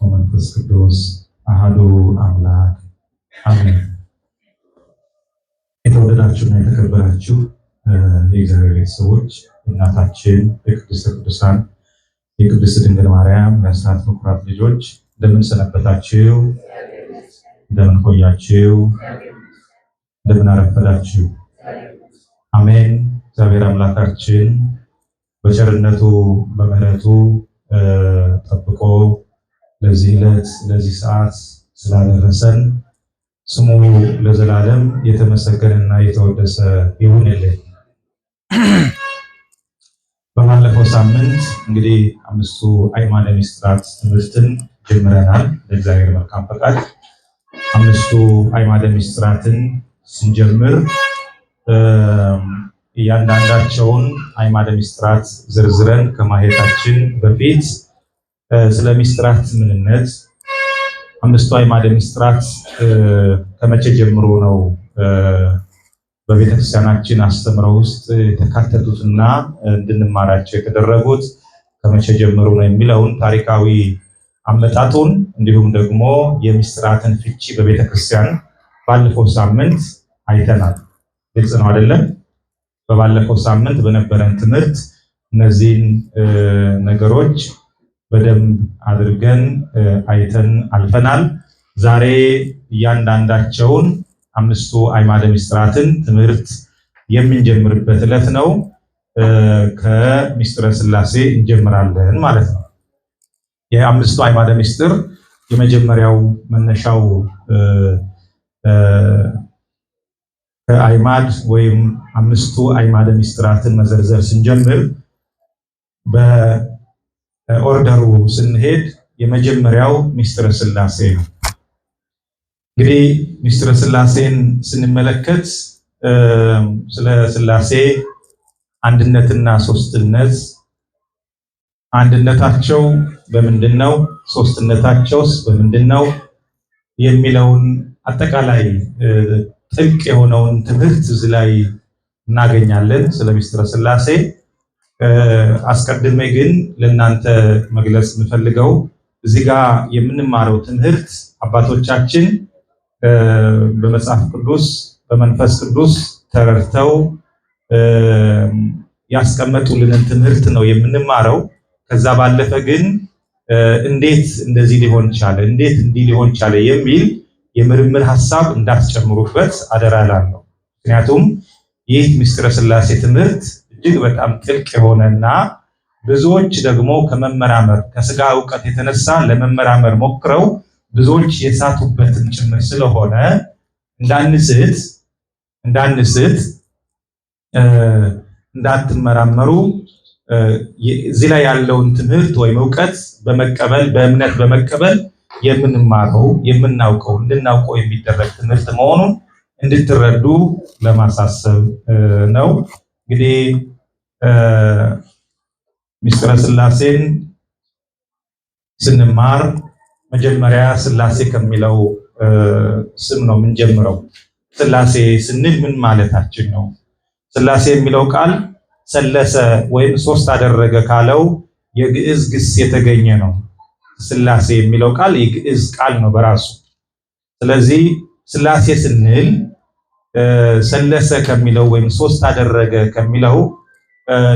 ወመንፈስ ቅዱስ አሐዱ አምላክ አሜን። የተወደዳችሁና የተከበራችሁ የእግዚአብሔር ቤተሰቦች እናታችን የቅድስተ ቅዱሳን የቅድስት ድንግል ማርያም የአስራት በኩራት ልጆች እንደምን ሰነበታችሁ? እንደምን ቆያችሁ? እንደምን አረፈዳችሁ? አሜን። እግዚአብሔር አምላካችን በቸርነቱ በምሕረቱ ጠብቆ ለዚህ ዕለት ለዚህ ሰዓት ስላደረሰን ስሙ ለዘላለም የተመሰገነና የተወደሰ ይሁንልን። በባለፈው ሳምንት እንግዲህ 5ቱ አዕማደ ምስጢራት ትምህርትን ጀምረናል። በእግዚአብሔር መልካም ፈቃድ 5ቱ አዕማደ ምስጢራትን ስንጀምር እያንዳንዳቸውን አዕማደ ምስጢራት ዝርዝረን ከማየታችን በፊት ስለ ምስጢራት ምንነት 5ቱ አዕማደ ምስጢራት ከመቼ ጀምሮ ነው በቤተክርስቲያናችን አስተምሮ ውስጥ የተካተቱትና እንድንማራቸው የተደረጉት ከመቼ ጀምሮ ነው የሚለውን ታሪካዊ አመጣጡን እንዲሁም ደግሞ የምስጢራትን ፍቺ በቤተክርስቲያን ባለፈው ሳምንት አይተናል። ግልጽ ነው አይደለም? በባለፈው ሳምንት በነበረን ትምህርት እነዚህን ነገሮች በደንብ አድርገን አይተን አልፈናል። ዛሬ እያንዳንዳቸውን 5ቱ አዕማደ ምስጢራትን ትምህርት የምንጀምርበት ዕለት ነው። ከምስጢረ ሥላሴ እንጀምራለን ማለት ነው። የ5ቱ አዕማደ ምስጢር የመጀመሪያው መነሻው ከአዕማድ ወይም 5ቱ አዕማደ ምስጢራትን መዘርዘር ስንጀምር በኦርደሩ ስንሄድ የመጀመሪያው ምስጢረ ሥላሴ ነው። እንግዲህ ምስጢረ ሥላሴን ስንመለከት ስለ ሥላሴ አንድነትና ሶስትነት፣ አንድነታቸው በምንድነው፣ ሶስትነታቸውስ በምንድነው የሚለውን አጠቃላይ ጥልቅ የሆነውን ትምህርት እዚህ ላይ እናገኛለን ስለ ምስጢረ ሥላሴ። አስቀድሜ ግን ለእናንተ መግለጽ የምፈልገው እዚህ ጋር የምንማረው ትምህርት አባቶቻችን በመጽሐፍ ቅዱስ በመንፈስ ቅዱስ ተረድተው ያስቀመጡልንን ትምህርት ነው የምንማረው። ከዛ ባለፈ ግን እንዴት እንደዚህ ሊሆን ቻለ፣ እንዴት እንዲህ ሊሆን ቻለ የሚል የምርምር ሐሳብ እንዳትጨምሩበት አደራ እላለሁ። ምክንያቱም ይህ ምስጢረ ሥላሴ ትምህርት እጅግ በጣም ጥልቅ የሆነና ብዙዎች ደግሞ ከመመራመር ከስጋ ዕውቀት የተነሳ ለመመራመር ሞክረው ብዙዎች የሳቱበትን ጭምር ስለሆነ እንዳትመራመሩ እዚህ ላይ ያለውን ትምህርት ወይም ዕውቀት በመቀበል በእምነት በመቀበል የምንማረው የምናውቀው እንድናውቀው የሚደረግ ትምህርት መሆኑን እንድትረዱ ለማሳሰብ ነው። እንግዲህ ምስጢረ ሥላሴን ስንማር መጀመሪያ ሥላሴ ከሚለው ስም ነው የምንጀምረው። ሥላሴ ስንል ምን ማለታችን ነው? ሥላሴ የሚለው ቃል ሰለሰ ወይም ሶስት አደረገ ካለው የግዕዝ ግስ የተገኘ ነው። ሥላሴ የሚለው ቃል የግዕዝ ቃል ነው በራሱ። ስለዚህ ሥላሴ ስንል ሰለሰ ከሚለው ወይም ሶስት አደረገ ከሚለው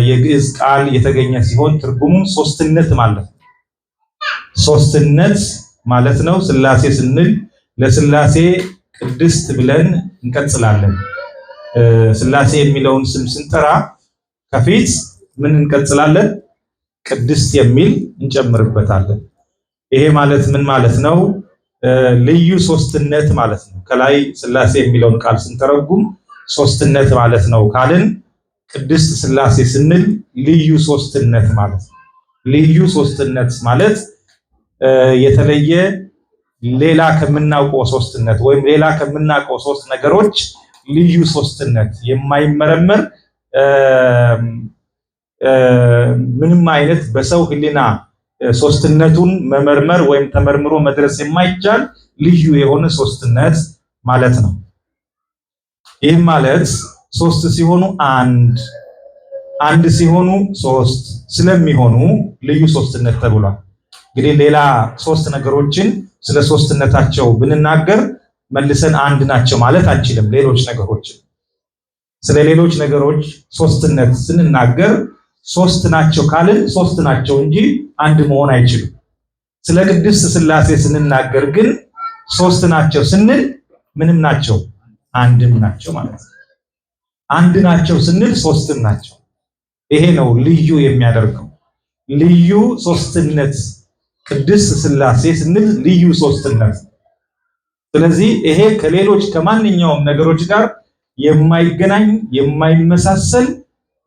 የግዕዝ ቃል የተገኘ ሲሆን ትርጉሙም ሶስትነት ማለት ነው። ሶስትነት ማለት ነው። ሥላሴ ስንል ለሥላሴ ቅድስት ብለን እንቀጽላለን። ሥላሴ የሚለውን ስም ስንጠራ ከፊት ምን እንቀጽላለን? ቅድስት የሚል እንጨምርበታለን። ይሄ ማለት ምን ማለት ነው? ልዩ ሶስትነት ማለት ነው። ከላይ ሥላሴ የሚለውን ቃል ስንተረጉም ሶስትነት ማለት ነው ካልን ቅድስት ሥላሴ ስንል ልዩ ሶስትነት ማለት ነው። ልዩ ሶስትነት ማለት የተለየ ሌላ ከምናውቀው ሶስትነት ወይም ሌላ ከምናውቀው ሶስት ነገሮች ልዩ ሶስትነት የማይመረመር ምንም አይነት በሰው ሕሊና ሶስትነቱን መመርመር ወይም ተመርምሮ መድረስ የማይቻል ልዩ የሆነ ሶስትነት ማለት ነው። ይህ ማለት ሶስት ሲሆኑ አንድ ሲሆኑ ሶስት ስለሚሆኑ ልዩ ሶስትነት ተብሏል። እንግዲህ ሌላ ሶስት ነገሮችን ስለ ሶስትነታቸው ብንናገር መልሰን አንድ ናቸው ማለት አንችልም። ሌሎች ነገሮችን ስለ ሌሎች ነገሮች ሶስትነት ስንናገር ሶስት ናቸው ካልን ሶስት ናቸው እንጂ አንድ መሆን አይችሉም። ስለ ቅድስት ሥላሴ ስንናገር ግን ሶስት ናቸው ስንል ምንም ናቸው? አንድም ናቸው ማለት ነው። አንድ ናቸው ስንል ሶስትም ናቸው። ይሄ ነው ልዩ የሚያደርገው። ልዩ ሶስትነት ቅድስት ሥላሴ ስንል ልዩ ሶስትነት። ስለዚህ ይሄ ከሌሎች ከማንኛውም ነገሮች ጋር የማይገናኝ የማይመሳሰል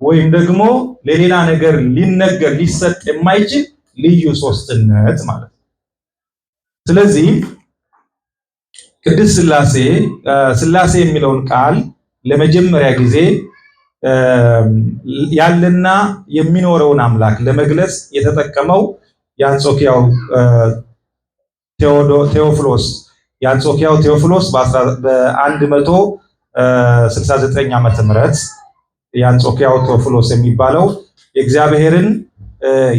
ወይም ደግሞ ለሌላ ነገር ሊነገር ሊሰጥ የማይችል ልዩ ሶስትነት ማለት ነው። ስለዚህ ቅድስት ሥላሴ ሥላሴ የሚለውን ቃል ለመጀመሪያ ጊዜ ያለና የሚኖረውን አምላክ ለመግለጽ የተጠቀመው የአንጾኪያው ቴዎፍሎስ በ169 ዓመተ ምህረት የአንጾኪያው ቴዎፍሎስ የሚባለው የእግዚአብሔርን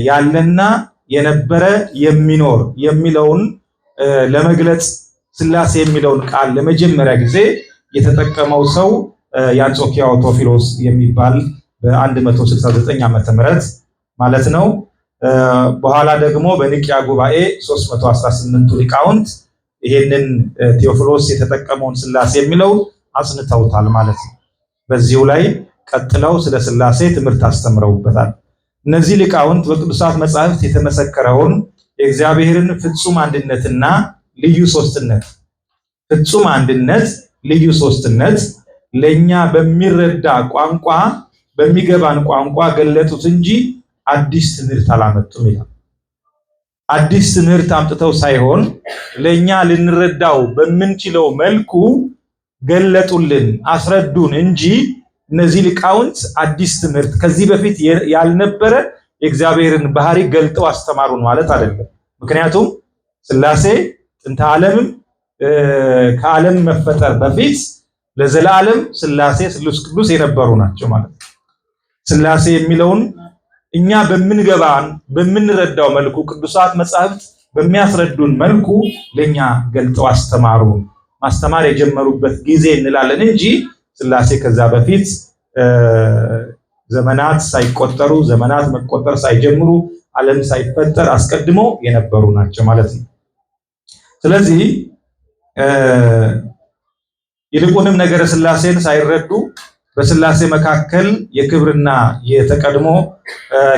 ያለና የነበረ የሚኖር የሚለውን ለመግለጽ ሥላሴ የሚለውን ቃል ለመጀመሪያ ጊዜ የተጠቀመው ሰው የአንጾኪያው ቴዎፍሎስ የሚባል በ169 ዓመተ ምህረት ማለት ነው። በኋላ ደግሞ በኒቅያ ጉባኤ 318ቱ ሊቃውንት ይሄንን ቴዎፍሎስ የተጠቀመውን ሥላሴ የሚለው አጽንተውታል ማለት ነው። በዚሁ ላይ ቀጥለው ስለ ሥላሴ ትምህርት አስተምረውበታል። እነዚህ ሊቃውንት በቅዱሳት መጻሕፍት የተመሰከረውን የእግዚአብሔርን ፍጹም አንድነትና ልዩ ሶስትነት ፍጹም አንድነት ልዩ ሶስትነት ለኛ በሚረዳ ቋንቋ በሚገባን ቋንቋ ገለጡት እንጂ አዲስ ትምህርት አላመጡም ይላል። አዲስ ትምህርት አምጥተው ሳይሆን ለኛ ልንረዳው በምንችለው መልኩ ገለጡልን፣ አስረዱን እንጂ እነዚህ ሊቃውንት አዲስ ትምህርት ከዚህ በፊት ያልነበረ የእግዚአብሔርን ባህሪ ገልጠው አስተማሩን ማለት አይደለም። ምክንያቱም ሥላሴ ጥንተ ዓለምም ከዓለም መፈጠር በፊት ለዘላለም ሥላሴ ስሉስ ቅዱስ የነበሩ ናቸው ማለት ነው። ሥላሴ የሚለውን እኛ በምንገባን በምንረዳው መልኩ ቅዱሳት መጻሕፍት በሚያስረዱን መልኩ ለኛ ገልጠው አስተማሩ። ማስተማር የጀመሩበት ጊዜ እንላለን እንጂ ሥላሴ ከዛ በፊት ዘመናት ሳይቆጠሩ ዘመናት መቆጠር ሳይጀምሩ ዓለም ሳይፈጠር አስቀድሞ የነበሩ ናቸው ማለት ነው። ስለዚህ ይልቁንም ነገረ ሥላሴን ሳይረዱ በሥላሴ መካከል የክብርና የተቀድሞ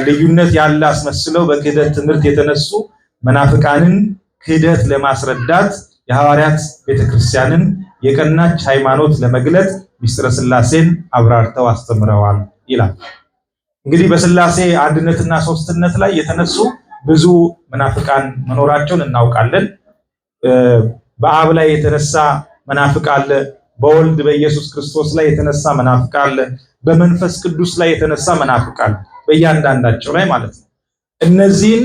ልዩነት ያለ አስመስለው በክህደት ትምህርት የተነሱ መናፍቃንን ክህደት ለማስረዳት የሐዋርያት ቤተክርስቲያንን የቀናች ሃይማኖት ለመግለጥ ምስጢረ ሥላሴን አብራርተው አስተምረዋል ይላል። እንግዲህ በሥላሴ አንድነትና ሶስትነት ላይ የተነሱ ብዙ መናፍቃን መኖራቸውን እናውቃለን። በአብ ላይ የተነሳ መናፍቅ አለ። በወልድ በኢየሱስ ክርስቶስ ላይ የተነሳ መናፍቅ አለ። በመንፈስ ቅዱስ ላይ የተነሳ መናፍቅ አለ። በእያንዳንዳቸው ላይ ማለት ነው። እነዚህን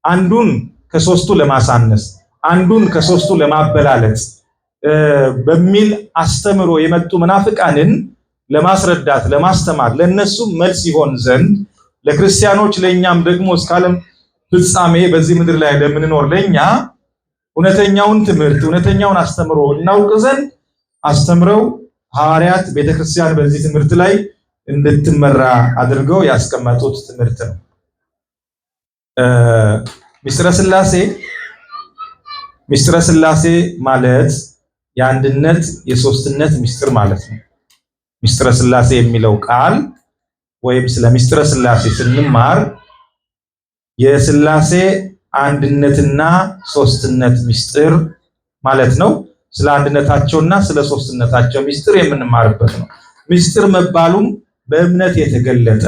አንዱን ከሶስቱ ለማሳነስ አንዱን ከሶስቱ ለማበላለጥ በሚል አስተምሮ የመጡ መናፍቃንን ለማስረዳት ለማስተማር ለነሱ መልስ ይሆን ዘንድ ለክርስቲያኖች ለኛም ደግሞ እስከ ዓለም ፍጻሜ በዚህ ምድር ላይ ለምንኖር ለኛ እውነተኛውን ትምህርት እውነተኛውን አስተምሮ እናውቅ ዘንድ አስተምረው ሐዋርያት ቤተክርስቲያን በዚህ ትምህርት ላይ እንድትመራ አድርገው ያስቀመጡት ትምህርት ነው። ምስጢረ ሥላሴ ማለት የአንድነት የሶስትነት ምስጢር ማለት ነው። ምስጢረ ሥላሴ የሚለው ቃል ወይም ስለ ምስጢረ ሥላሴ ስንማር የሥላሴ አንድነትና ሶስትነት ምስጢር ማለት ነው። ስለ አንድነታቸውና ስለ ሶስትነታቸው ምስጢር የምንማርበት ነው። ምስጢር መባሉም በእምነት የተገለጠ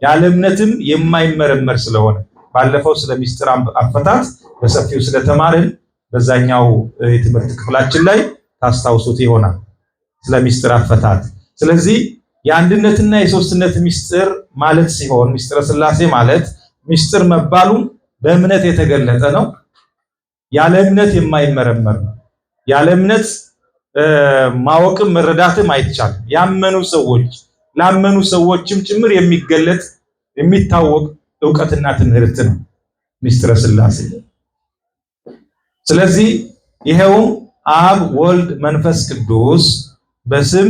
ያለ እምነትም የማይመረመር ስለሆነ ባለፈው ስለ ምስጢር አፈታት በሰፊው ስለተማርን በዛኛው የትምህርት ክፍላችን ላይ ታስታውሱት ይሆናል ስለ ምስጢር አፈታት። ስለዚህ የአንድነትና የሶስትነት ምስጢር ማለት ሲሆን ምስጢረ ሥላሴ ማለት ምስጢር መባሉም በእምነት የተገለጠ ነው። ያለ እምነት የማይመረመር ነው። ያለ እምነት ማወቅም መረዳትም አይቻልም። ላመኑ ሰዎችም ጭምር የሚገለጥ የሚታወቅ ዕውቀትና ትምህርት ነው ምስጢረ ሥላሴ። ስለዚህ ይሄው አብ ወልድ መንፈስ ቅዱስ በስም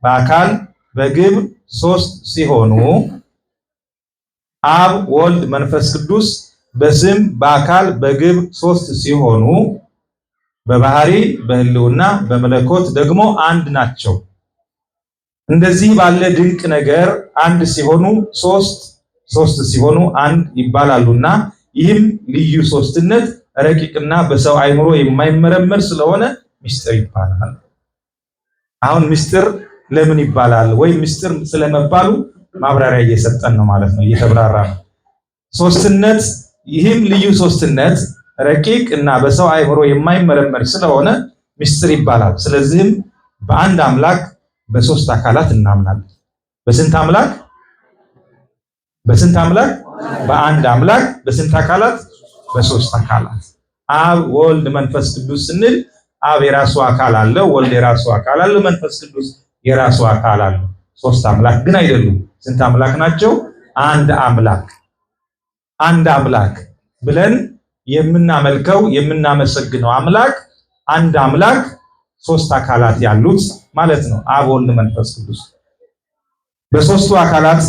በአካል በግብር ሶስት ሲሆኑ አብ ወልድ መንፈስ ቅዱስ በስም በአካል በግብር ሶስት ሲሆኑ በባህሪ በህልውና በመለኮት ደግሞ አንድ ናቸው። እንደዚህ ባለ ድንቅ ነገር አንድ ሲሆኑ ሶስት ሲሆኑ አንድ ይባላሉና ይህም ልዩ ሶስትነት ረቂቅና በሰው አይምሮ የማይመረመር ስለሆነ ምስጢር ይባላል። አሁን ምስጢር ለምን ይባላል ወይ ምስጢር ስለመባሉ ማብራሪያ እየሰጠን ነው ማለት ነው፣ እየተብራራ ነው። ሶስትነት ይህም ልዩ ሶስትነት ረቂቅ እና በሰው አይምሮ የማይመረመር ስለሆነ ምስጢር ይባላል። ስለዚህም በአንድ አምላክ በሶስት አካላት እናምናለን። በስንት አምላክ? በአንድ አምላክ በስንት አካላት? በሶስት አካላት። አብ ወልድ መንፈስ ቅዱስ ስንል አብ የራሱ አካል አለው፣ ወልድ የራሱ አካል አለው፣ መንፈስ ቅዱስ የራሱ አካል አለው። ሶስት አምላክ ግን አይደሉም። ስንት አምላክ ናቸው? አንድ አምላክ ብለን የምናመልከው የምናመሰግነው አምላክ አንድ አምላክ ሶስት አካላት ያሉት ማለት ነው። አብ ወልድ መንፈስ ቅዱስ በሶስቱ አካላት።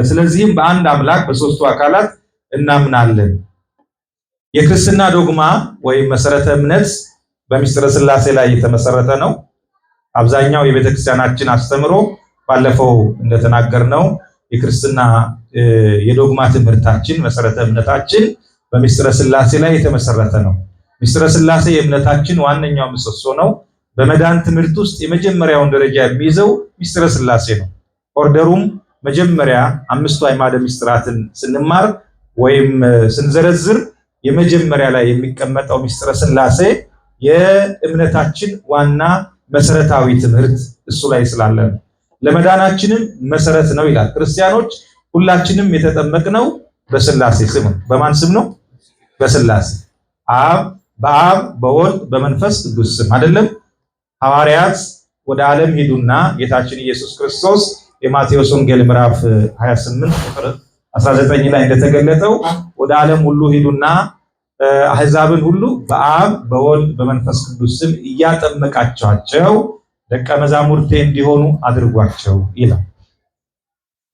ስለዚህም በአንድ አምላክ በሶስቱ አካላት እናምናለን። የክርስትና ዶግማ ወይም መሰረተ እምነት በምስጢረ ሥላሴ ላይ የተመሰረተ ነው። አብዛኛው የቤተክርስቲያናችን አስተምሮ ባለፈው እንደተናገርነው የክርስትና የዶግማ ትምህርታችን መሰረተ እምነታችን በምስጢረ ሥላሴ ላይ የተመሰረተ ነው። ምስጢረ ሥላሴ የእምነታችን ዋነኛው ምሰሶ ነው። በመዳን ትምህርት ውስጥ የመጀመሪያውን ደረጃ የሚይዘው ምስጢረ ሥላሴ ነው። ኦርደሩም መጀመሪያ አምስቱ አዕማደ ምስጢራትን ስንማር ወይም ስንዘረዝር የመጀመሪያ ላይ የሚቀመጠው ምስጢረ ሥላሴ የእምነታችን ዋና መሰረታዊ ትምህርት እሱ ላይ ስላለ ነው። ለመዳናችንም መሰረት ነው ይላል። ክርስቲያኖች ሁላችንም የተጠመቅነው በሥላሴ ስም ነው። በማን ስም ነው? በሥላሴ በአብ በወልድ በመንፈስ ቅዱስ ስም አይደለም። ሐዋርያት ወደ ዓለም ሂዱና ጌታችን ኢየሱስ ክርስቶስ የማቴዎስ ወንጌል ምዕራፍ 28 ቁጥር 19 ላይ እንደተገለጠው ወደ ዓለም ሁሉ ሂዱና አሕዛብን ሁሉ በአብ በወልድ በመንፈስ ቅዱስ ስም እያጠመቃቸዋቸው ደቀ መዛሙርቴ እንዲሆኑ አድርጓቸው ይላል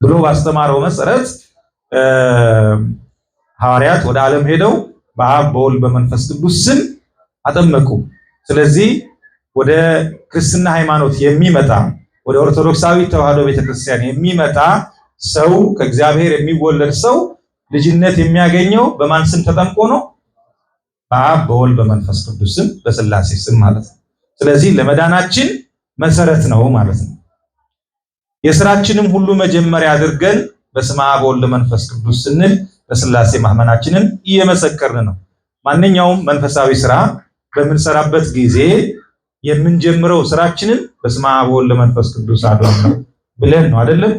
ብሎ ባስተማረው መሰረት ሐዋርያት ወደ ዓለም ሄደው በአብ በወልድ በመንፈስ ቅዱስ ስም አጠመቁ። ስለዚህ ወደ ክርስትና ሃይማኖት የሚመጣ ወደ ኦርቶዶክሳዊ ተዋሕዶ ቤተክርስቲያን የሚመጣ ሰው ከእግዚአብሔር የሚወለድ ሰው ልጅነት የሚያገኘው በማን ስም ተጠምቆ ነው? በአብ በወልድ በመንፈስ ቅዱስ ስም በሥላሴ ስም ማለት ነው። ስለዚህ ለመዳናችን መሰረት ነው ማለት ነው። የሥራችንም ሁሉ መጀመሪያ አድርገን በስመ አብ ወወልድ መንፈስ ቅዱስ ስንል በሥላሴ ማመናችንን እየመሰከርን ነው። ማንኛውም መንፈሳዊ ስራ በምንሰራበት ጊዜ የምንጀምረው ስራችንን በስመ አብ ወወልድ መንፈስ ቅዱስ አሐዱ አምላክ ብለን ነው አይደለም?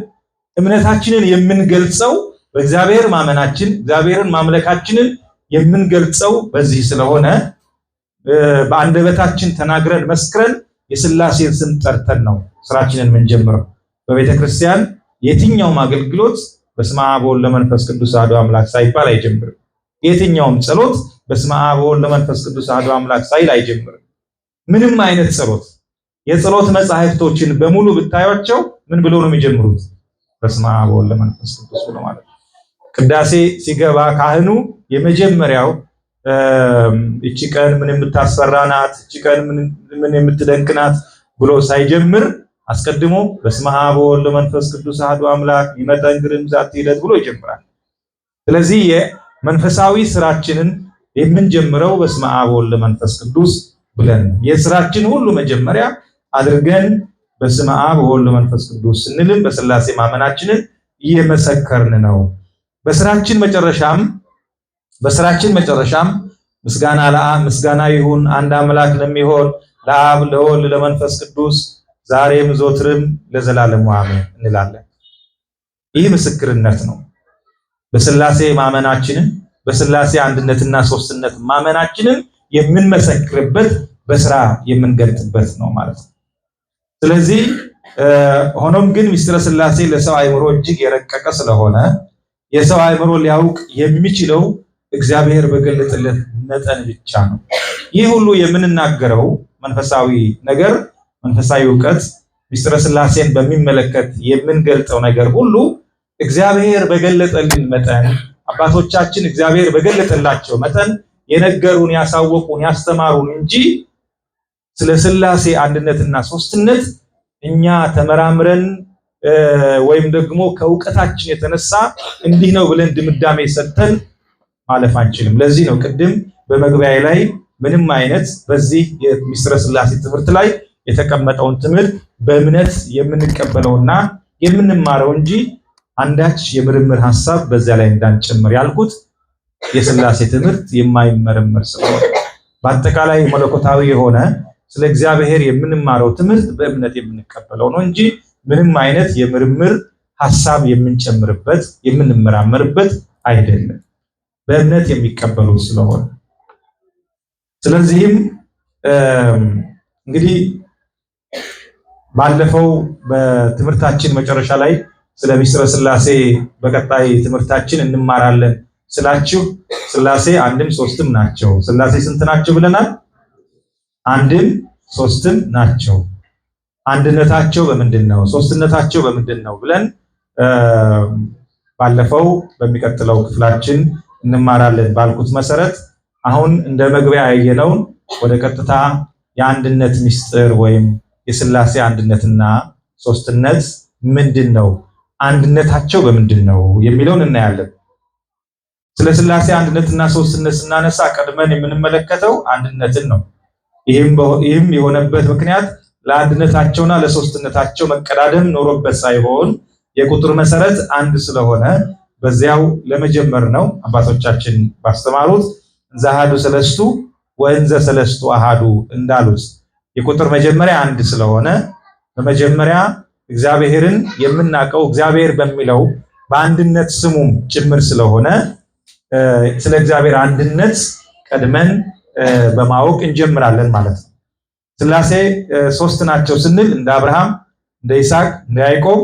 እምነታችንን የምንገልጸው በእግዚአብሔር ማመናችን እግዚአብሔርን ማምለካችንን የምንገልጸው በዚህ ስለሆነ በአንደበታችን ተናግረን መስክረን የሥላሴን ስም ጠርተን ነው ስራችንን የምንጀምረው። በቤተ ክርስቲያን የትኛውም አገልግሎት በስመ አብ ወወልድ መንፈስ ቅዱስ አሐዱ አምላክ ሳይባል አይጀምርም። የትኛውም ጸሎት በስመ አብ ወወልድ መንፈስ ቅዱስ አሐዱ አምላክ ሳይል አይጀምርም። ምንም አይነት ጸሎት የጸሎት መጻሕፍቶችን በሙሉ ብታዩቸው ምን ብለው ነው የሚጀምሩት? በስመ አብ ወወልድ መንፈስ ቅዱስ ብሎ ማለት ነው። ቅዳሴ ሲገባ ካህኑ የመጀመሪያው እቺ ቀን ምን የምታስፈራ ናት፣ እቺ ቀን ምን የምትደንቅ ናት ብሎ ሳይጀምር አስቀድሞ በስመ አብ ወወልድ መንፈስ ቅዱስ አሐዱ አምላክ ይመጠንግርም ዛቲ ዕለት ብሎ ይጀምራል። ስለዚህ የመንፈሳዊ ስራችንን የምንጀምረው በስመ አብ ወወልድ መንፈስ ቅዱስ ብለን የስራችን ሁሉ መጀመሪያ አድርገን በስመ አብ ወወልድ መንፈስ ቅዱስ ስንልም በሥላሴ ማመናችንን እየመሰከርን ነው። በስራችን መጨረሻም ምስጋና ይሁን አንድ አምላክ ለሚሆን ለአብ ለወልድ ለመንፈስ ቅዱስ ዛሬም ዘወትርም ለዘላለሙ አሜን እንላለን። ይህ ምስክርነት ነው። በሥላሴ ማመናችንን በሥላሴ አንድነትና ሶስትነት ማመናችንን የምንመሰክርበት በስራ የምንገልጥበት ነው ማለት ነው። ስለዚህ ሆኖም ግን ምስጢረ ሥላሴ ለሰው አእምሮ እጅግ የረቀቀ ስለሆነ የሰው አእምሮ ሊያውቅ የሚችለው እግዚአብሔር በገለጠለት መጠን ብቻ ነው። ይህ ሁሉ የምንናገረው መንፈሳዊ ነገር፣ መንፈሳዊ ዕውቀት፣ ምስጢረ ሥላሴን በሚመለከት የምንገልጠው ነገር ሁሉ እግዚአብሔር በገለጠልን መጠን አባቶቻችን እግዚአብሔር በገለጠላቸው መጠን የነገሩን፣ ያሳወቁን፣ ያስተማሩን እንጂ ስለ ሥላሴ አንድነትና ሶስትነት እኛ ተመራምረን ወይም ደግሞ ከዕውቀታችን የተነሳ እንዲህ ነው ብለን ድምዳሜ ሰጥተን ማለፍ አንችልም። ለዚህ ነው ቅድም በመግቢያ ላይ ምንም አይነት በዚህ የምስጢረ ሥላሴ ትምህርት ላይ የተቀመጠውን ትምህርት በእምነት የምንቀበለውና የምንማረው እንጂ አንዳች የምርምር ሐሳብ በዚያ ላይ እንዳንጨምር ያልኩት የሥላሴ ትምህርት የማይመረመር ስለሆነ በአጠቃላይ መለኮታዊ የሆነ ስለ እግዚአብሔር የምንማረው ትምህርት በእምነት የምንቀበለው ነው እንጂ ምንም አይነት የምርምር ሐሳብ የምንጨምርበት የምንመራመርበት አይደለም፣ በእምነት የሚቀበሉት ስለሆነ። ስለዚህም እንግዲህ ባለፈው በትምህርታችን መጨረሻ ላይ ስለ ምስጢረ ሥላሴ በቀጣይ ትምህርታችን እንማራለን ስላችሁ ሥላሴ አንድም ሶስትም ናቸው። ሥላሴ ስንት ናቸው ብለናል? አንድም ሶስትም ናቸው። አንድነታቸው በምንድን ነው? ሶስትነታቸው በምንድን ነው ብለን ባለፈው በሚቀጥለው ክፍላችን እንማራለን ባልኩት መሰረት አሁን እንደ መግቢያ ያየነውን ወደ ቀጥታ የአንድነት ምስጢር ወይም የሥላሴ አንድነትና ሶስትነት ምንድን ነው፣ አንድነታቸው በምንድን ነው የሚለውን እናያለን። ስለ ሥላሴ አንድነትና ሶስትነት ስናነሳ ቀድመን የምንመለከተው አንድነትን ነው። ይህም የሆነበት ምክንያት ለአንድነታቸውና ለሶስትነታቸው መቀዳደም ኖሮበት ሳይሆን የቁጥር መሰረት አንድ ስለሆነ በዚያው ለመጀመር ነው። አባቶቻችን ባስተማሩት እንዘ አሐዱ ሰለስቱ ወእንዘ ሰለስቱ አሐዱ እንዳሉት የቁጥር መጀመሪያ አንድ ስለሆነ በመጀመሪያ እግዚአብሔርን የምናውቀው እግዚአብሔር በሚለው በአንድነት ስሙም ጭምር ስለሆነ ስለ እግዚአብሔር አንድነት ቀድመን በማወቅ እንጀምራለን ማለት ነው። ሥላሴ ሶስት ናቸው ስንል እንደ አብርሃም፣ እንደ ይስሐቅ፣ እንደ ያዕቆብ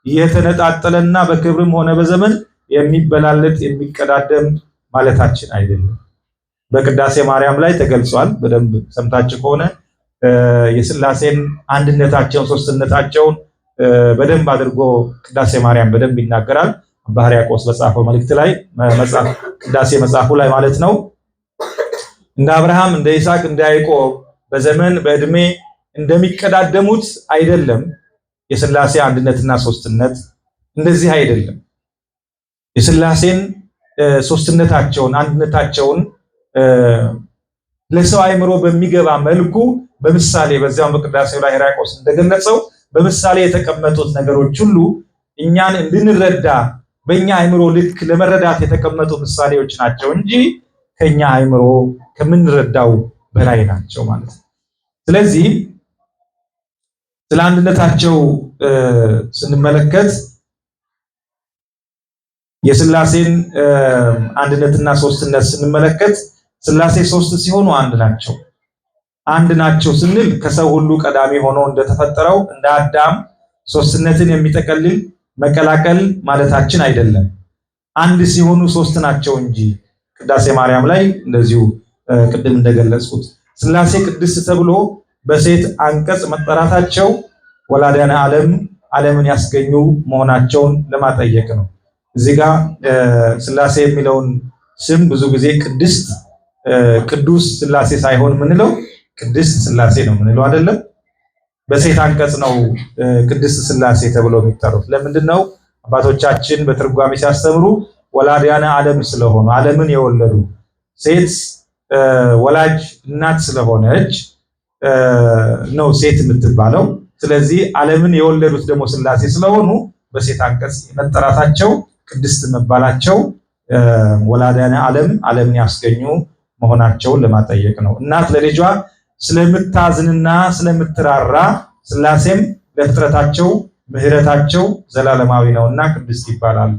የተነጣጠለና በክብርም ሆነ በዘመን የሚበላለጥ የሚቀዳደም ማለታችን አይደለም። በቅዳሴ ማርያም ላይ ተገልጿል። በደንብ ሰምታችሁ ከሆነ የሥላሴን አንድነታቸውን ሶስትነታቸውን በደንብ አድርጎ ቅዳሴ ማርያም በደንብ ይናገራል። አባ ሕርያቆስ በጻፈው መልእክት ላይ ቅዳሴ መጽሐፉ ላይ ማለት ነው። እንደ አብርሃም፣ እንደ ይስሐቅ፣ እንደ ያዕቆብ በዘመን በዕድሜ እንደሚቀዳደሙት አይደለም። የሥላሴ አንድነትና ሶስትነት እንደዚህ አይደለም። የሥላሴን ሶስትነታቸውን አንድነታቸውን ለሰው አእምሮ በሚገባ መልኩ በምሳሌ በዚያው በቅዳሴው ላይ ሕርያቆስ እንደገለጸው በምሳሌ የተቀመጡት ነገሮች ሁሉ እኛን እንድንረዳ በእኛ አእምሮ ልክ ለመረዳት የተቀመጡ ምሳሌዎች ናቸው እንጂ ከኛ አእምሮ ከምንረዳው በላይ ናቸው ማለት ነው። ስለዚህ ስለ አንድነታቸው ስንመለከት የሥላሴን አንድነትና ሶስትነት ስንመለከት ሥላሴ ሶስት ሲሆኑ አንድ ናቸው። አንድ ናቸው ስንል ከሰው ሁሉ ቀዳሚ ሆኖ እንደተፈጠረው እንደ አዳም ሶስትነትን የሚጠቀልል መቀላቀል ማለታችን አይደለም። አንድ ሲሆኑ ሶስት ናቸው እንጂ ቅዳሴ ማርያም ላይ እንደዚሁ ቅድም እንደገለጽኩት ሥላሴ ቅድስት ተብሎ በሴት አንቀጽ መጠራታቸው ወላዲያነ ዓለምን ያስገኙ መሆናቸውን ለማጠየቅ ነው። እዚህ ጋር ሥላሴ የሚለውን ስም ብዙ ጊዜ ቅዱስ ሥላሴ ሳይሆን የምንለው ቅድስት ሥላሴ ነው የምንለው አይደለም። በሴት አንቀጽ ነው ቅድስት ሥላሴ ተብሎ የሚጠሩት። ለምንድን ነው? አባቶቻችን በትርጓሜ ሲያስተምሩ ወላዲያነ ዓለም ስለሆኑ ዓለምን የወለዱ ሴት ወላጅ እናት ስለሆነች ነው ሴት የምትባለው። ስለዚህ ዓለምን የወለዱት ደግሞ ሥላሴ ስለሆኑ በሴት አንቀጽ መጠራታቸው ቅድስት መባላቸው ወላዲያነ ዓለምን ያስገኙ መሆናቸውን ለማጠየቅ ነው። እናት ለልጇ ስለምታዝንና ስለምትራራ ሥላሴም ለፍጥረታቸው ምሕረታቸው ዘላለማዊ ነውና ቅድስት ይባላሉ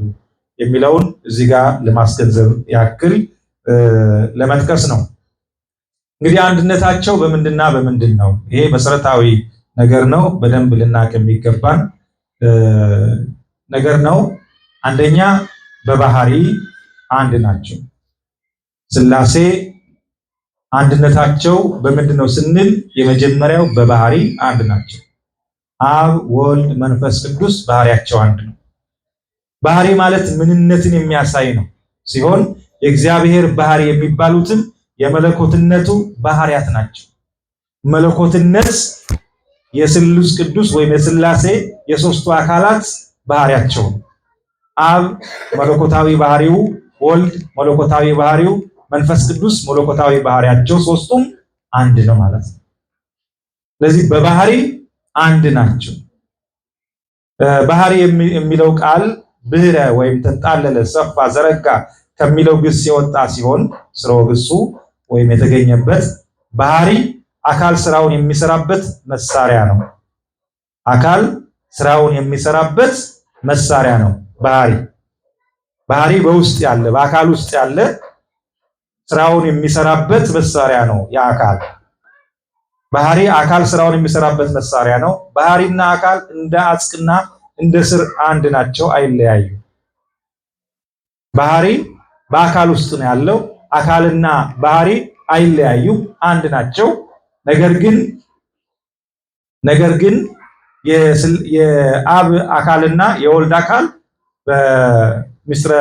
የሚለውን እዚህ ጋር ለማስገንዘብ ያክል ለመጥቀስ ነው። እንግዲህ አንድነታቸው በምንድንና በምንድን ነው? ይሄ መሰረታዊ ነገር ነው። በደንብ ልናቅ የሚገባን ነገር ነው። አንደኛ በባህሪ አንድ ናቸው። ሥላሴ አንድነታቸው በምንድነው ስንል የመጀመሪያው በባህሪ አንድ ናቸው። አብ ወልድ መንፈስ ቅዱስ ባህሪያቸው አንድ ነው። ባህሪ ማለት ምንነትን የሚያሳይ ነው ሲሆን የእግዚአብሔር ባህሪ የሚባሉትም የመለኮትነቱ ባህሪያት ናቸው። መለኮትነት የስሉስ ቅዱስ ወይም የሥላሴ የሶስቱ አካላት ባህሪያቸው ነው። አብ መለኮታዊ ባህሪው፣ ወልድ መለኮታዊ ባህሪው፣ መንፈስ ቅዱስ መለኮታዊ ባህሪያቸው ሶስቱም አንድ ነው ማለት ነው። ስለዚህ በባህሪ አንድ ናቸው። ባህሪ የሚለው ቃል ብህረ ወይም ተንጣለለ፣ ሰፋ፣ ዘረጋ ከሚለው ግስ የወጣ ሲሆን ስርወ ግሱ ወይም የተገኘበት ባህሪ አካል ስራውን የሚሰራበት መሳሪያ ነው። አካል ስራውን የሚሰራበት መሳሪያ ነው። ባህሪ በውስጥ ያለ በአካል ውስጥ ያለ ስራውን የሚሰራበት መሳሪያ ነው። የአካል ባህሪ አካል ስራውን የሚሰራበት መሳሪያ ነው። ባህሪና አካል እንደ አጽቅና እንደ ስር አንድ ናቸው፣ አይለያዩ። ባህሪ በአካል ውስጥ ነው ያለው። አካልና ባህሪ አይለያዩ፣ አንድ ናቸው። ነገር ግን የአብ አካልና የወልድ አካል በምስጢረ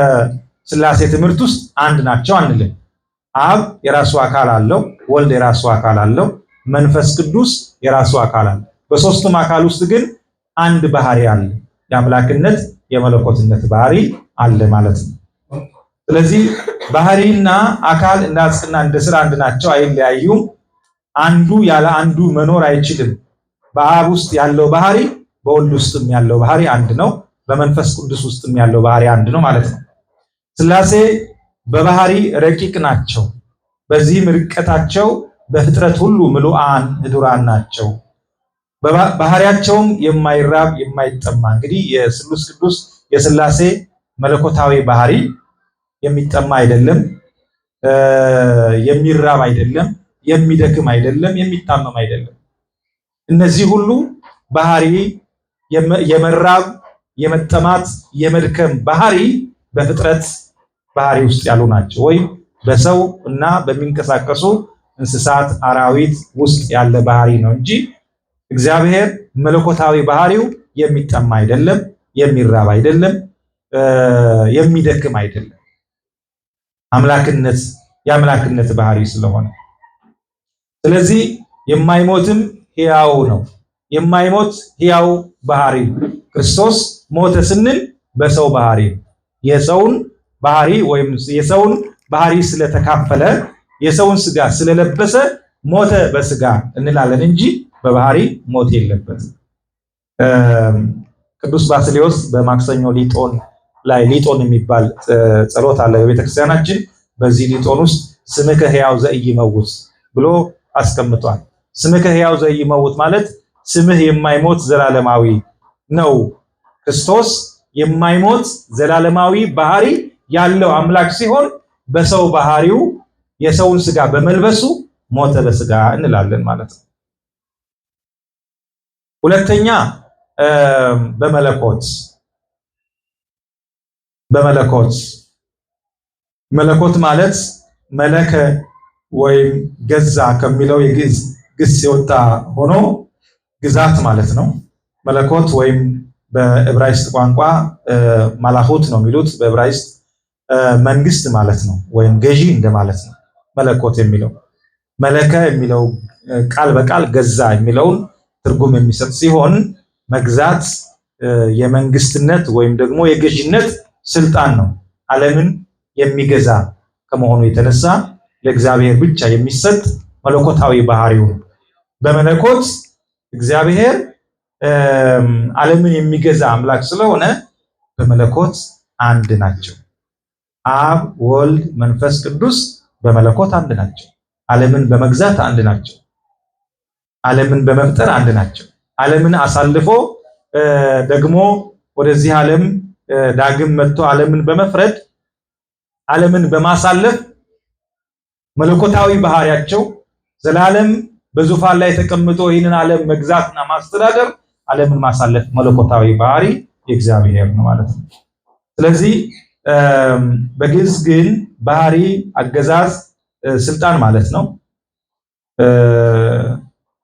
ሥላሴ ትምህርት ውስጥ አንድ ናቸው አንልም። አብ የራሱ አካል አለው፣ ወልድ የራሱ አካል አለው፣ መንፈስ ቅዱስ የራሱ አካል አለው። በሶስቱም አካል ውስጥ ግን አንድ ባህሪ አለ። የአምላክነት የመለኮትነት ባህሪ አለ ማለት ነው። ስለዚህ ባህሪና አካል እንደ አጽቅና እንደ ስር አንድ ናቸው፣ አይለያዩም። አንዱ ያለ አንዱ መኖር አይችልም። በአብ ውስጥ ያለው ባህሪ በወልድ ውስጥም ያለው ባህሪ አንድ ነው። በመንፈስ ቅዱስ ውስጥም ያለው ባህሪ አንድ ነው ማለት ነው። ሥላሴ በባህሪ ረቂቅ ናቸው። በዚህም ርቀታቸው በፍጥረት ሁሉ ምሉዓን ህዱራን ናቸው። ባህሪያቸውም የማይራብ የማይጠማ። እንግዲህ የስሉስ ቅዱስ የሥላሴ መለኮታዊ ባህሪ የሚጠማ አይደለም፣ የሚራብ አይደለም፣ የሚደክም አይደለም፣ የሚታመም አይደለም። እነዚህ ሁሉ ባህሪ የመራብ የመጠማት የመድከም ባህሪ በፍጥረት ባህሪ ውስጥ ያሉ ናቸው፣ ወይም በሰው እና በሚንቀሳቀሱ እንስሳት አራዊት ውስጥ ያለ ባህሪ ነው እንጂ እግዚአብሔር መለኮታዊ ባህሪው የሚጠማ አይደለም፣ የሚራብ አይደለም፣ የሚደክም አይደለም። የአምላክነት ባህሪ ስለሆነ ስለዚህ የማይሞትም ሕያው ነው። የማይሞት ሕያው ባህሪ ክርስቶስ ሞተ ስንል በሰው ባህሪ የሰውን ባህሪ ወይም የሰውን ባህሪ ስለተካፈለ የሰውን ስጋ ስለለበሰ ሞተ በስጋ እንላለን እንጂ በባህሪ ሞት የለበትም። ቅዱስ ባስልዮስ በማክሰኞ ሊጦን ላይ ሊጦን የሚባል ጸሎት አለ በቤተክርስቲያናችን። በዚህ ሊጦን ውስጥ ስምከ ሕያው ዘኢይመውት ብሎ አስቀምጧል። ስምከ ሕያው ዘኢይመውት ማለት ስምህ የማይሞት ዘላለማዊ ነው። ክርስቶስ የማይሞት ዘላለማዊ ባህሪ ያለው አምላክ ሲሆን በሰው ባህሪው የሰውን ስጋ በመልበሱ ሞተ በስጋ እንላለን ማለት ነው። ሁለተኛ በመለኮት መለኮት ማለት መለከ ወይም ገዛ ከሚለው የግዕዝ ግስ የወጣ ሆኖ ግዛት ማለት ነው። መለኮት ወይም በዕብራይስጥ ቋንቋ ማላሁት ነው የሚሉት። በዕብራይስጥ መንግስት ማለት ነው፣ ወይም ገዢ እንደማለት ነው። መለኮት የሚለው መለከ የሚለው ቃል በቃል ገዛ የሚለውን ትርጉም የሚሰጥ ሲሆን መግዛት የመንግስትነት ወይም ደግሞ የገዢነት ስልጣን ነው። ዓለምን የሚገዛ ከመሆኑ የተነሳ ለእግዚአብሔር ብቻ የሚሰጥ መለኮታዊ ባህሪው ነው። በመለኮት እግዚአብሔር ዓለምን የሚገዛ አምላክ ስለሆነ በመለኮት አንድ ናቸው። አብ ወልድ መንፈስ ቅዱስ በመለኮት አንድ ናቸው። ዓለምን በመግዛት አንድ ናቸው። ዓለምን በመፍጠር አንድ ናቸው። ዓለምን አሳልፎ ደግሞ ወደዚህ ዓለም ዳግም መጥቶ ዓለምን በመፍረድ ዓለምን በማሳለፍ መለኮታዊ ባህሪያቸው ዘላለም በዙፋን ላይ ተቀምጦ ይህንን ዓለም መግዛትና ማስተዳደር ዓለምን ማሳለፍ መለኮታዊ ባህሪ የእግዚአብሔር ነው ማለት ነው። ስለዚህ በግዕዝ ግን ባህሪ፣ አገዛዝ፣ ስልጣን ማለት ነው።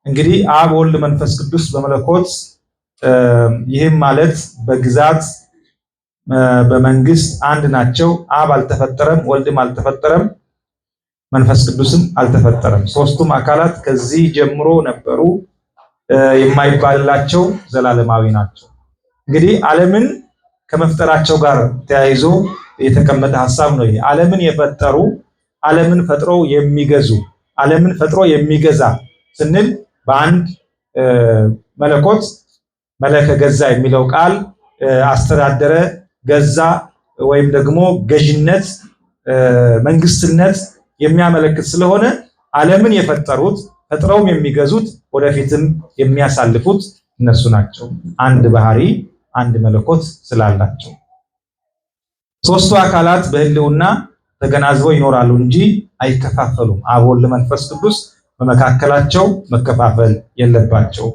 እንግዲህ አብ ወልድ መንፈስ ቅዱስ በመለኮት ይህም ማለት በግዛት በመንግስት አንድ ናቸው። አብ አልተፈጠረም፣ ወልድም አልተፈጠረም፣ መንፈስ ቅዱስም አልተፈጠረም። ሶስቱም አካላት ከዚህ ጀምሮ ነበሩ፣ የማይባልላቸው ዘላለማዊ ናቸው። እንግዲህ ዓለምን ከመፍጠራቸው ጋር ተያይዞ የተቀመጠ ሐሳብ ነው። ይሄ ዓለምን የፈጠሩ ዓለምን ፈጥረው የሚገዙ ዓለምን ፈጥሮ የሚገዛ ስንል በአንድ መለኮት መለከ ገዛ የሚለው ቃል አስተዳደረ፣ ገዛ ወይም ደግሞ ገዥነት፣ መንግስትነት የሚያመለክት ስለሆነ ዓለምን የፈጠሩት ፈጥረውም የሚገዙት ወደፊትም የሚያሳልፉት እነሱ ናቸው። አንድ ባህሪ አንድ መለኮት ስላላቸው ሶስቱ አካላት በህልውና ተገናዝበው ይኖራሉ እንጂ አይከፋፈሉም። አብ ወልድ መንፈስ ቅዱስ በመካከላቸው መከፋፈል የለባቸው።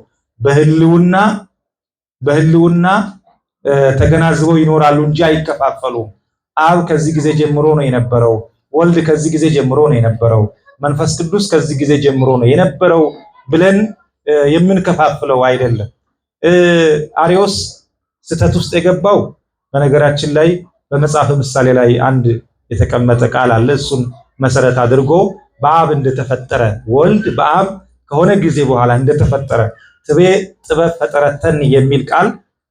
በህልውና ተገናዝበው ይኖራሉ እንጂ አይከፋፈሉም። አብ ከዚህ ጊዜ ጀምሮ ነው የነበረው፣ ወልድ ከዚህ ጊዜ ጀምሮ ነው የነበረው፣ መንፈስ ቅዱስ ከዚህ ጊዜ ጀምሮ ነው የነበረው ብለን የምንከፋፍለው አይደለም። አርዮስ ስህተት ውስጥ የገባው በነገራችን ላይ በመጽሐፈ ምሳሌ ላይ አንድ የተቀመጠ ቃል አለ። እሱን መሰረት አድርጎ በአብ እንደተፈጠረ ወልድ በአብ ከሆነ ጊዜ በኋላ እንደተፈጠረ ትቤ ጥበብ ፈጠረተን የሚል ቃል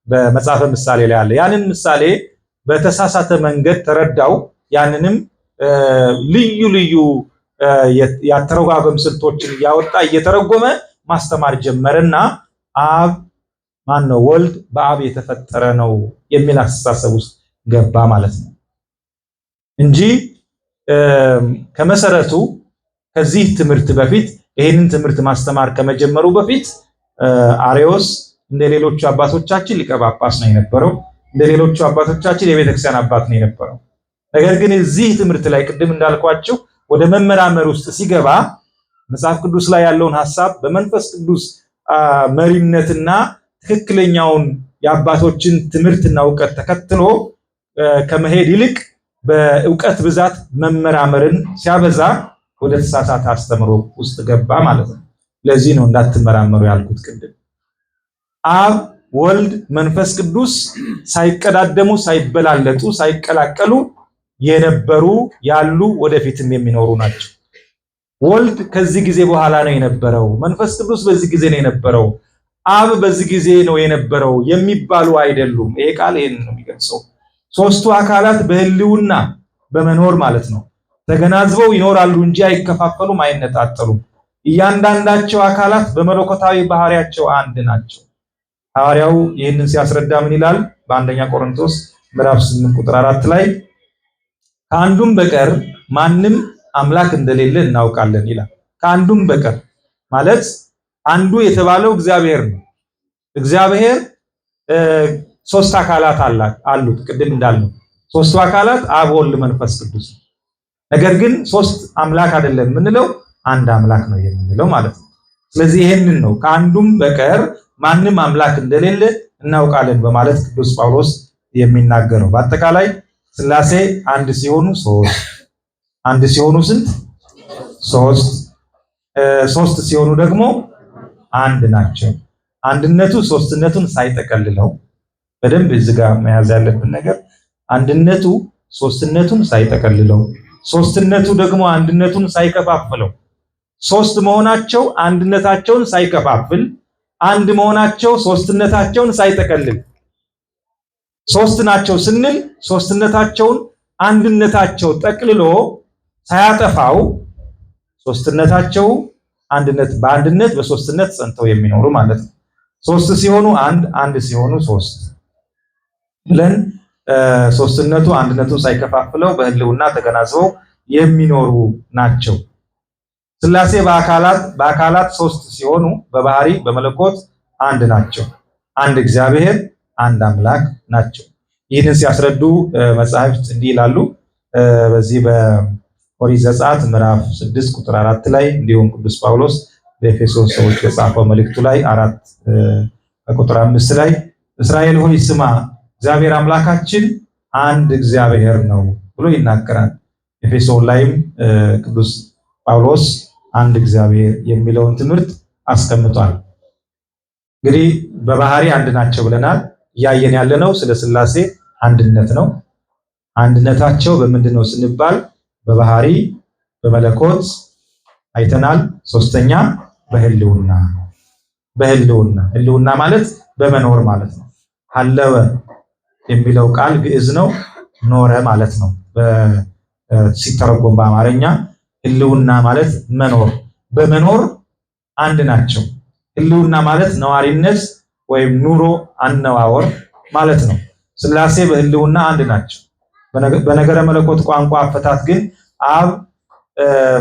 በመጽሐፈ ምሳሌ ላይ አለ። ያንን ምሳሌ በተሳሳተ መንገድ ተረዳው። ያንንም ልዩ ልዩ ያተረጓጎም ስልቶችን እያወጣ እየተረጎመ ማስተማር ጀመረና አብ ማነው ወልድ በአብ የተፈጠረ ነው የሚል አስተሳሰብ ውስጥ ገባ ማለት ነው እንጂ ከመሰረቱ ከዚህ ትምህርት በፊት ይህንን ትምህርት ማስተማር ከመጀመሩ በፊት አርዮስ እንደሌሎቹ አባቶቻችን ሊቀ ጳጳስ ነው የነበረው። እንደሌሎቹ አባቶቻችን የቤተክርስቲያን አባት ነው የነበረው። ነገር ግን እዚህ ትምህርት ላይ ቅድም እንዳልኳችሁ ወደ መመራመር ውስጥ ሲገባ መጽሐፍ ቅዱስ ላይ ያለውን ሐሳብ በመንፈስ ቅዱስ መሪነትና ትክክለኛውን የአባቶችን ትምህርትና ዕውቀት ተከትሎ ከመሄድ ይልቅ በዕውቀት ብዛት መመራመርን ሲያበዛ ወደ ተሳሳተ አስተምሮ ውስጥ ገባ ማለት ነው። ለዚህ ነው እንዳትመራመሩ ያልኩት ቅድም። አብ ወልድ መንፈስ ቅዱስ ሳይቀዳደሙ ሳይበላለጡ ሳይቀላቀሉ የነበሩ ያሉ ወደፊትም የሚኖሩ ናቸው። ወልድ ከዚህ ጊዜ በኋላ ነው የነበረው፣ መንፈስ ቅዱስ በዚህ ጊዜ ነው የነበረው፣ አብ በዚህ ጊዜ ነው የነበረው የሚባሉ አይደሉም። ይሄ ቃል ይሄንን ነው የሚገልጸው። ሶስቱ አካላት በህልውና በመኖር ማለት ነው ተገናዝበው ይኖራሉ እንጂ አይከፋፈሉም፣ አይነጣጠሉም። እያንዳንዳቸው አካላት በመለኮታዊ ባህሪያቸው አንድ ናቸው። ሐዋርያው ይህንን ሲያስረዳ ምን ይላል? በአንደኛ ቆሮንቶስ ምዕራፍ 8 ቁጥር 4 ላይ ከአንዱም በቀር ማንም አምላክ እንደሌለ እናውቃለን ይላል። ከአንዱም በቀር ማለት አንዱ የተባለው እግዚአብሔር ነው። እግዚአብሔር ሶስት አካላት አሉት። ቅድም እንዳልነው ሶስቱ አካላት አብ ወልድ መንፈስ ቅዱስ። ነገር ግን ሶስት አምላክ አይደለም የምንለው አንድ አምላክ ነው የምንለው ማለት ነው። ስለዚህ ይሄንን ነው ከአንዱም በቀር ማንም አምላክ እንደሌለ እናውቃለን በማለት ቅዱስ ጳውሎስ የሚናገረው። በአጠቃላይ ሥላሴ አንድ ሲሆኑ ሶስት፣ አንድ ሲሆኑ ስንት? ሶስት፣ ሶስት ሲሆኑ ደግሞ አንድ ናቸው። አንድነቱ ሶስትነቱን ሳይጠቀልለው በደንብ እዚህ ጋር መያዝ ያለብን ነገር አንድነቱ ሶስትነቱን ሳይጠቀልለው፣ ሶስትነቱ ደግሞ አንድነቱን ሳይከፋፍለው፣ ሶስት መሆናቸው አንድነታቸውን ሳይከፋፍል፣ አንድ መሆናቸው ሶስትነታቸውን ሳይጠቀልል፣ ሶስት ናቸው ስንል ሶስትነታቸውን አንድነታቸው ጠቅልሎ ሳያጠፋው ሶስትነታቸው አንድነት በአንድነት በሶስትነት ጸንተው የሚኖሩ ማለት ነው። ሶስት ሲሆኑ አንድ፣ አንድ ሲሆኑ ሶስት ብለን ሶስትነቱ አንድነቱን ሳይከፋፍለው በህልውና ተገናዝበው የሚኖሩ ናቸው። ሥላሴ በአካላት ሶስት ሲሆኑ በባህሪ በመለኮት አንድ ናቸው። አንድ እግዚአብሔር አንድ አምላክ ናቸው። ይህንን ሲያስረዱ መጻሕፍት እንዲህ ይላሉ። በዚህ በኦሪት ዘጸአት ምዕራፍ 6 ቁጥር 4 ላይ እንዲሁም ቅዱስ ጳውሎስ በኤፌሶን ሰዎች የጻፈው መልእክቱ ላይ 4 ቁጥር 5 ላይ እስራኤል ሆይ ስማ እግዚአብሔር አምላካችን አንድ እግዚአብሔር ነው ብሎ ይናገራል። ኤፌሶን ላይም ቅዱስ ጳውሎስ አንድ እግዚአብሔር የሚለውን ትምህርት አስቀምጧል። እንግዲህ በባህሪ አንድ ናቸው ብለናል። እያየን ያለነው ስለ ሥላሴ አንድነት ነው። አንድነታቸው በምንድን ነው ስንባል በባህሪ በመለኮት አይተናል። ሶስተኛ በህልውና ህልውና ማለት በመኖር ማለት ነው። ሀለወ የሚለው ቃል ግዕዝ ነው፣ ኖረ ማለት ነው። ሲተረጎም በአማርኛ ህልውና ማለት መኖር፣ በመኖር አንድ ናቸው። ህልውና ማለት ነዋሪነት ወይም ኑሮ አነዋወር ማለት ነው። ሥላሴ በህልውና አንድ ናቸው። በነገረ መለኮት ቋንቋ አፈታት ግን አብ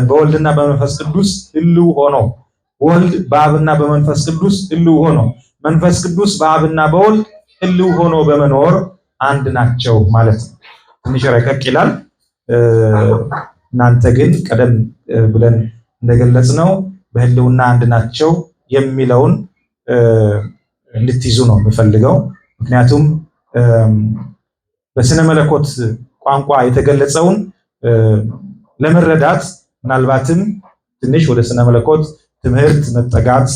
በወልድና በመንፈስ ቅዱስ ህልው ሆኖ፣ ወልድ በአብና በመንፈስ ቅዱስ ህልው ሆኖ፣ መንፈስ ቅዱስ በአብና በወልድ ህልው ሆኖ በመኖር አንድ ናቸው ማለት ነው። ትንሽ ረቀቅ ይላል። እናንተ ግን ቀደም ብለን እንደገለጽነው በህልውና አንድ ናቸው የሚለውን እንድትይዙ ነው የምፈልገው። ምክንያቱም በስነ መለኮት ቋንቋ የተገለጸውን ለመረዳት ምናልባትም ትንሽ ወደ ስነ መለኮት ትምህርት መጠጋት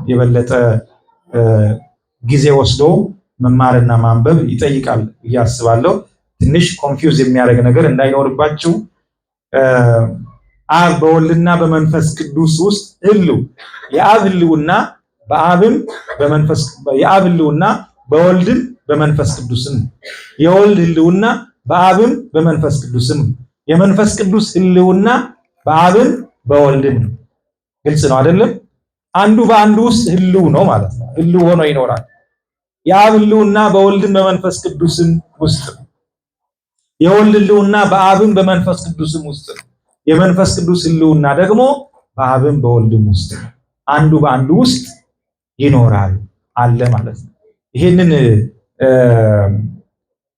የበለጠ ጊዜ ወስዶ መማርና ማንበብ ይጠይቃል ብዬ አስባለሁ። ትንሽ ኮንፊውዝ የሚያደርግ ነገር እንዳይኖርባችሁ አብ በወልድና በመንፈስ ቅዱስ ውስጥ ህልው የአብ ህልውና በአብም በመንፈስ የአብ ህልውና በወልድም በመንፈስ ቅዱስም የወልድ ህልውና በአብም በመንፈስ ቅዱስም የመንፈስ ቅዱስ ህልውና በአብም በወልድም። ግልጽ ነው አይደለም? አንዱ በአንዱ ውስጥ ህልው ነው ማለት ነው። ህልው ሆኖ ይኖራል። የአብ ህልውና በወልድም በመንፈስ ቅዱስም ውስጥ፣ የወልድ ህልውና በአብም በመንፈስ ቅዱስም ውስጥ፣ የመንፈስ ቅዱስ ህልውና ደግሞ በአብም በወልድም ውስጥ፣ አንዱ በአንዱ ውስጥ ይኖራል አለ ማለት ነው። ይሄንን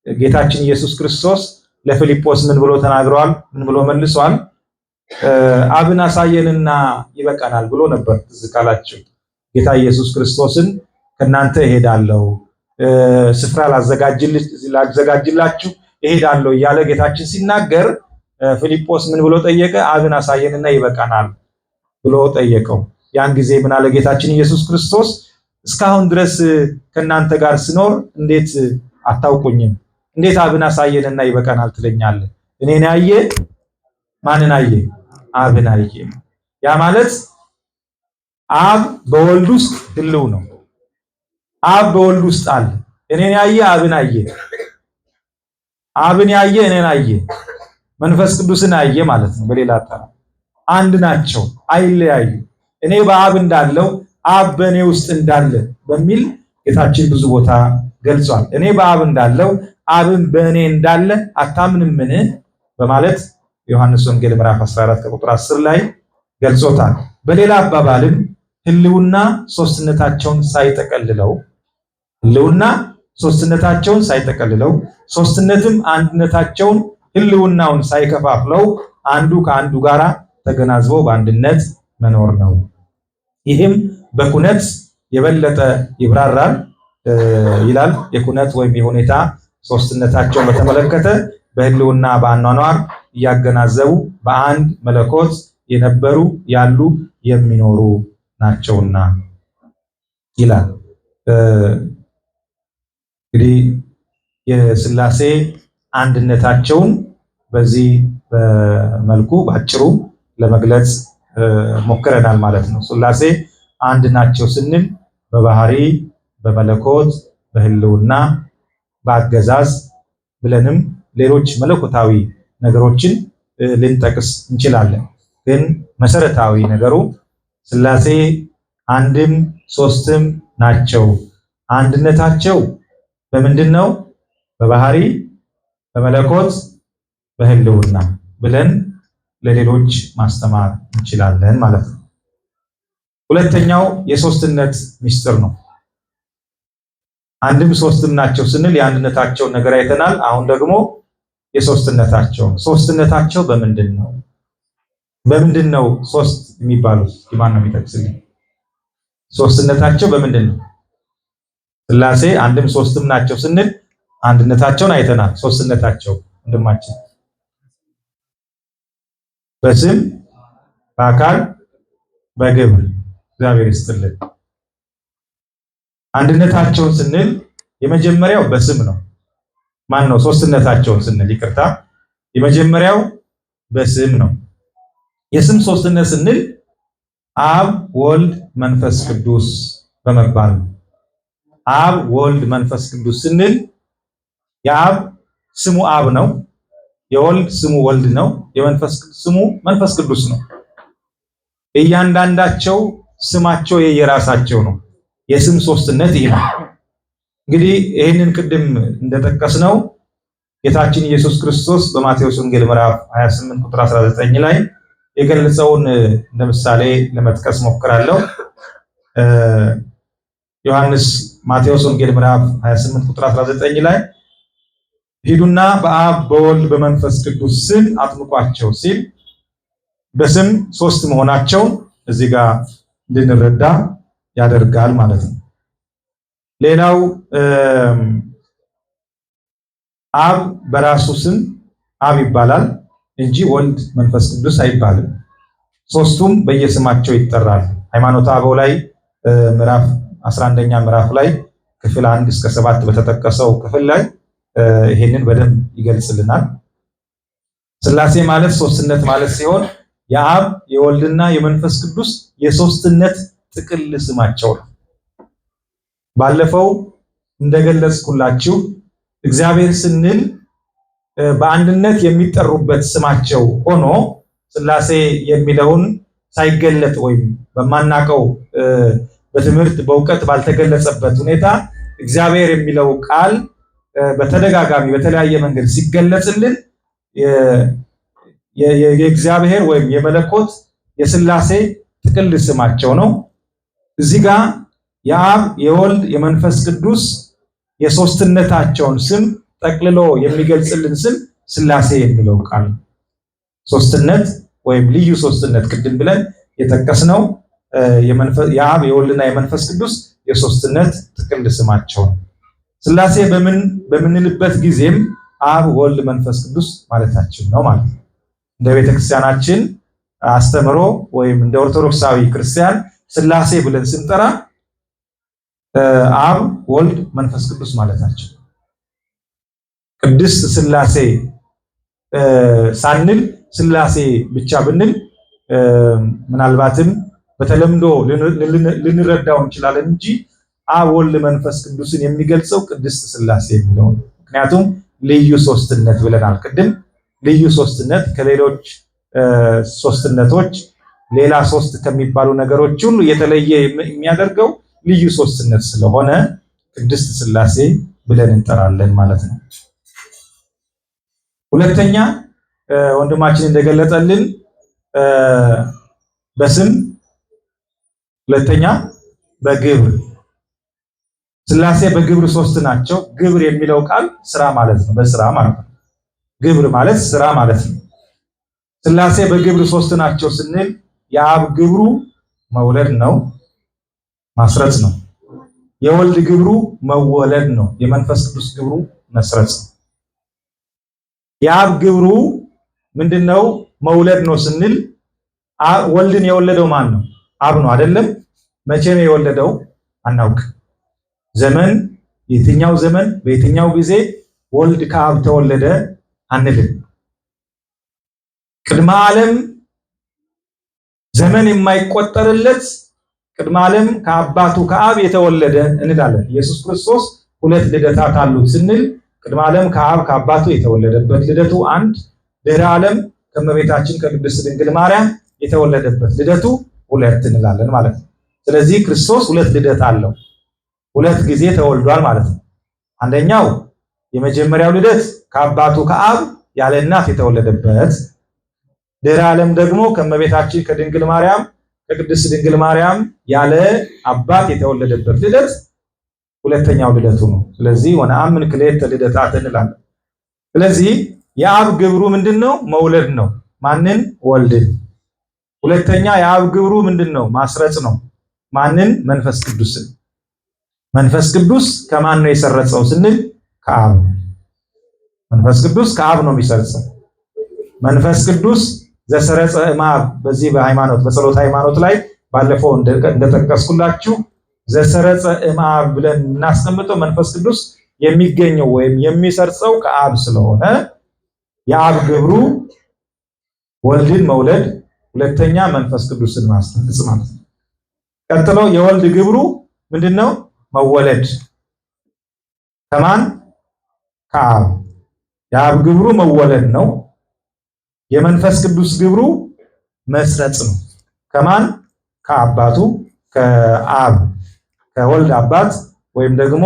ጌታችን ኢየሱስ ክርስቶስ ለፊልጶስ ምን ብሎ ተናግሯል? ምን ብሎ መልሷል? አብን አሳየንና ይበቃናል ብሎ ነበር። ትዝ ካላችሁ ጌታ ኢየሱስ ክርስቶስን ከናንተ እሄዳለሁ፣ ስፍራ ላዘጋጅላችሁ እሄዳለሁ እያለ ጌታችን ሲናገር ፊልጶስ ምን ብሎ ጠየቀ? አብን አሳየንና ይበቃናል ብሎ ጠየቀው። ያን ጊዜ ምን አለ ጌታችን ኢየሱስ ክርስቶስ? እስካሁን ድረስ ከናንተ ጋር ስኖር እንዴት አታውቁኝም? እንዴት አብን አሳየንና ይበቃናል ትለኛለህ? እኔን ያየ ማንን አየ? አብን አየ። ያ ማለት አብ በወልድ ውስጥ ህልው ነው። አብ በወልድ ውስጥ አለ። እኔን ያየ አብን አየ፣ አብን ያየ እኔን አየ፣ መንፈስ ቅዱስን አየ ማለት ነው። በሌላ አጠራር አንድ ናቸው፣ አይለያዩ። እኔ በአብ እንዳለው አብ በእኔ ውስጥ እንዳለ በሚል ጌታችን ብዙ ቦታ ገልጿል። እኔ በአብ እንዳለው አብን በእኔ እንዳለ አታምንምን በማለት ዮሐንስ ወንጌል ምዕራፍ 14 ቁጥር 10 ላይ ገልጾታል። በሌላ አባባልም ህልውና ሶስትነታቸውን ሳይጠቀልለው፣ ህልውና ሶስትነታቸውን ሳይጠቀልለው፣ ሶስትነትም አንድነታቸውን ህልውናውን ሳይከፋፍለው አንዱ ከአንዱ ጋር ተገናዝቦ በአንድነት መኖር ነው። ይህም በኩነት የበለጠ ይብራራል ይላል። የኩነት ወይም የሁኔታ ሶስትነታቸውን በተመለከተ በህልውና በአኗኗር እያገናዘቡ በአንድ መለኮት የነበሩ ያሉ የሚኖሩ ናቸውና ይላል። እንግዲህ የሥላሴ አንድነታቸውን በዚህ በመልኩ ባጭሩ ለመግለጽ ሞክረናል ማለት ነው። ሥላሴ አንድ ናቸው ስንል በባህሪ፣ በመለኮት፣ በህልውና፣ በአገዛዝ ብለንም ሌሎች መለኮታዊ ነገሮችን ልንጠቅስ እንችላለን። ግን መሰረታዊ ነገሩ ሥላሴ አንድም ሶስትም ናቸው። አንድነታቸው በምንድን ነው? በባህሪ፣ በመለኮት፣ በህልውና ብለን ለሌሎች ማስተማር እንችላለን ማለት ነው። ሁለተኛው የሶስትነት ምስጢር ነው። አንድም ሶስትም ናቸው ስንል የአንድነታቸውን ነገር አይተናል። አሁን ደግሞ ሶስትነታቸው በምንድን ነው? በምንድን ነው ሶስት የሚባሉት? ማን ነው የሚጠቅስልኝ? ሶስትነታቸው በምንድን ነው? ሥላሴ አንድም ሶስትም ናቸው ስንል አንድነታቸውን አይተናል። ሶስትነታቸው ወንድማችን በስም በአካል በግብር እግዚአብሔር ይስጥልን። አንድነታቸውን ስንል የመጀመሪያው በስም ነው። ማን ነው? ሶስትነታቸውን ስንል ይቅርታ፣ የመጀመሪያው በስም ነው። የስም ሶስትነት ስንል አብ ወልድ መንፈስ ቅዱስ በመባል ነው። አብ ወልድ መንፈስ ቅዱስ ስንል የአብ ስሙ አብ ነው፣ የወልድ ስሙ ወልድ ነው፣ የመንፈስ ቅዱስ ስሙ መንፈስ ቅዱስ ነው። እያንዳንዳቸው ስማቸው የየራሳቸው ነው። የስም ሶስትነት ይሄ ነው። እንግዲህ ይህንን ቅድም እንደጠቀስነው ጌታችን ኢየሱስ ክርስቶስ በማቴዎስ ወንጌል ምዕራፍ 28 ቁጥር 19 ላይ የገለጸውን እንደ ምሳሌ ለመጥቀስ ሞክራለሁ። ማቴዎስ ወንጌል ምዕራፍ 28 ቁጥር 19 ላይ ሂዱና በአብ በወልድ በመንፈስ ቅዱስ ስም አጥምቋቸው ሲል በስም ሶስት መሆናቸው እዚህ ጋር እንድንረዳ ያደርጋል ማለት ነው። ሌላው አብ በራሱ ስም አብ ይባላል እንጂ ወልድ መንፈስ ቅዱስ አይባልም። ሶስቱም በየስማቸው ይጠራል። ሃይማኖተ አበው ላይ ምዕራፍ 11ኛ ምዕራፍ ላይ ክፍል 1 እስከ 7 በተጠቀሰው ክፍል ላይ ይሄንን በደንብ ይገልጽልናል። ሥላሴ ማለት ሶስትነት ማለት ሲሆን የአብ የወልድና የመንፈስ ቅዱስ የሶስትነት ጥቅል ስማቸው ነው። ባለፈው እንደገለጽኩላችሁ እግዚአብሔር ስንል በአንድነት የሚጠሩበት ስማቸው ሆኖ ሥላሴ የሚለውን ሳይገለጥ ወይም በማናቀው በትምህርት በእውቀት ባልተገለጸበት ሁኔታ እግዚአብሔር የሚለው ቃል በተደጋጋሚ በተለያየ መንገድ ሲገለጽልን የእግዚአብሔር ወይም የመለኮት የሥላሴ ጥቅል ስማቸው ነው። እዚህ ጋር የአብ የወልድ የመንፈስ ቅዱስ የሶስትነታቸውን ስም ጠቅልሎ የሚገልጽልን ስም ሥላሴ የሚለው ቃል ሶስትነት ወይም ልዩ ሶስትነት ቅድም ብለን የጠቀስነው የአብ የወልድና የመንፈስ ቅዱስ የሶስትነት ጥቅል ስማቸው ነው። ሥላሴ በምንልበት ጊዜም አብ ወልድ መንፈስ ቅዱስ ማለታችን ነው ማለት ነው። እንደ ቤተክርስቲያናችን አስተምሮ ወይም እንደ ኦርቶዶክሳዊ ክርስቲያን ሥላሴ ብለን ስንጠራ አብ ወልድ መንፈስ ቅዱስ ማለታችን። ቅድስት ሥላሴ ሳንል ሥላሴ ብቻ ብንል ምናልባትም በተለምዶ ልንረዳው እንችላለን እንጂ አብ ወልድ መንፈስ ቅዱስን የሚገልጸው ቅድስት ሥላሴ የሚለው ነው። ምክንያቱም ልዩ ሶስትነት ብለናል ቅድም። ልዩ ሶስትነት ከሌሎች ሶስትነቶች ሌላ ሶስት ከሚባሉ ነገሮች ሁሉ የተለየ የሚያደርገው ልዩ ሶስትነት ስለሆነ ቅድስት ሥላሴ ብለን እንጠራለን ማለት ነው። ሁለተኛ ወንድማችን እንደገለጸልን በስም፣ ሁለተኛ በግብር። ሥላሴ በግብር ሶስት ናቸው። ግብር የሚለው ቃል ስራ ማለት ነው፣ በስራ ማለት ነው። ግብር ማለት ስራ ማለት ነው። ሥላሴ በግብር ሶስት ናቸው ስንል የአብ ግብሩ መውለድ ነው፣ ማስረጽ ነው። የወልድ ግብሩ መወለድ ነው፣ የመንፈስ ቅዱስ ግብሩ መስረጽ ነው። የአብ ግብሩ ምንድነው? መውለድ ነው ስንል ወልድን የወለደው ማን ነው? አብ ነው አይደለም? መቼ ነው የወለደው? አናውቅ። ዘመን የትኛው ዘመን በየትኛው ጊዜ ወልድ ከአብ ተወለደ አንልም። ቅድመ ዓለም ዘመን የማይቆጠርለት ቅድመ ዓለም ከአባቱ ከአብ የተወለደ እንላለን። ኢየሱስ ክርስቶስ ሁለት ልደታት አሉት ስንል ቅድመ ዓለም ከአብ ከአባቱ የተወለደበት ልደቱ አንድ፣ ድህረ ዓለም ከእመቤታችን ከቅድስት ድንግል ማርያም የተወለደበት ልደቱ ሁለት እንላለን ማለት ነው። ስለዚህ ክርስቶስ ሁለት ልደት አለው፣ ሁለት ጊዜ ተወልዷል ማለት ነው። አንደኛው የመጀመሪያው ልደት ከአባቱ ከአብ ያለ እናት የተወለደበት፣ ድህረ ዓለም ደግሞ ከእመቤታችን ከድንግል ማርያም ከቅድስት ድንግል ማርያም ያለ አባት የተወለደበት ልደት ሁለተኛው ልደቱ ነው። ስለዚህ ወነአምን ክልኤተ ልደታት እንላለን። ስለዚህ የአብ ግብሩ ምንድነው? መውለድ ነው። ማንን? ወልድን። ሁለተኛ የአብ ግብሩ ምንድነው? ማስረጽ ነው። ማንን? መንፈስ ቅዱስን። መንፈስ ቅዱስ ከማን ነው የሰረጸው ስንል ከአብ። መንፈስ ቅዱስ ከአብ ነው የሚሰርጸው። መንፈስ ቅዱስ ዘሰረጸ እምአብ በዚህ በሃይማኖት በጸሎት ሃይማኖት ላይ ባለፈው እንደጠቀስኩላችሁ ዘሰረጸ እምአብ ብለን እናስቀምጠው መንፈስ ቅዱስ የሚገኘው ወይም የሚሰርጸው ከአብ ስለሆነ የአብ ግብሩ ወልድን መውለድ፣ ሁለተኛ መንፈስ ቅዱስን ማስተንፈስ ማለት ነው። ቀጥሎ የወልድ ግብሩ ምንድነው? መወለድ ከማን? ከአብ። የአብ ግብሩ መወለድ ነው። የመንፈስ ቅዱስ ግብሩ መስረጽ ነው። ከማን? ከአባቱ ከአብ ከወልድ አባት ወይም ደግሞ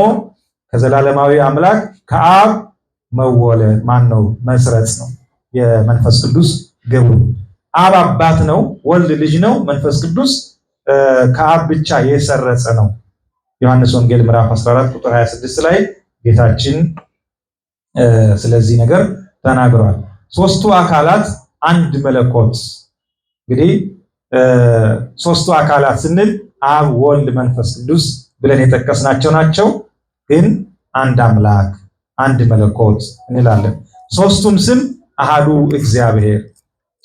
ከዘላለማዊ አምላክ ከአብ መወለድ ማን ነው? መስረጽ ነው የመንፈስ ቅዱስ ግብሩ። አብ አባት ነው፣ ወልድ ልጅ ነው፣ መንፈስ ቅዱስ ከአብ ብቻ የሰረጸ ነው። ዮሐንስ ወንጌል ምዕራፍ 14 ቁጥር 26 ላይ ጌታችን ስለዚህ ነገር ተናግሯል። ሶስቱ አካላት አንድ መለኮት። እንግዲህ ሶስቱ አካላት ስንል አብ፣ ወልድ፣ መንፈስ ቅዱስ ብለን የጠቀስናቸው ናቸው። ግን አንድ አምላክ አንድ መለኮት እንላለን። ሶስቱም ስም አሃዱ እግዚአብሔር።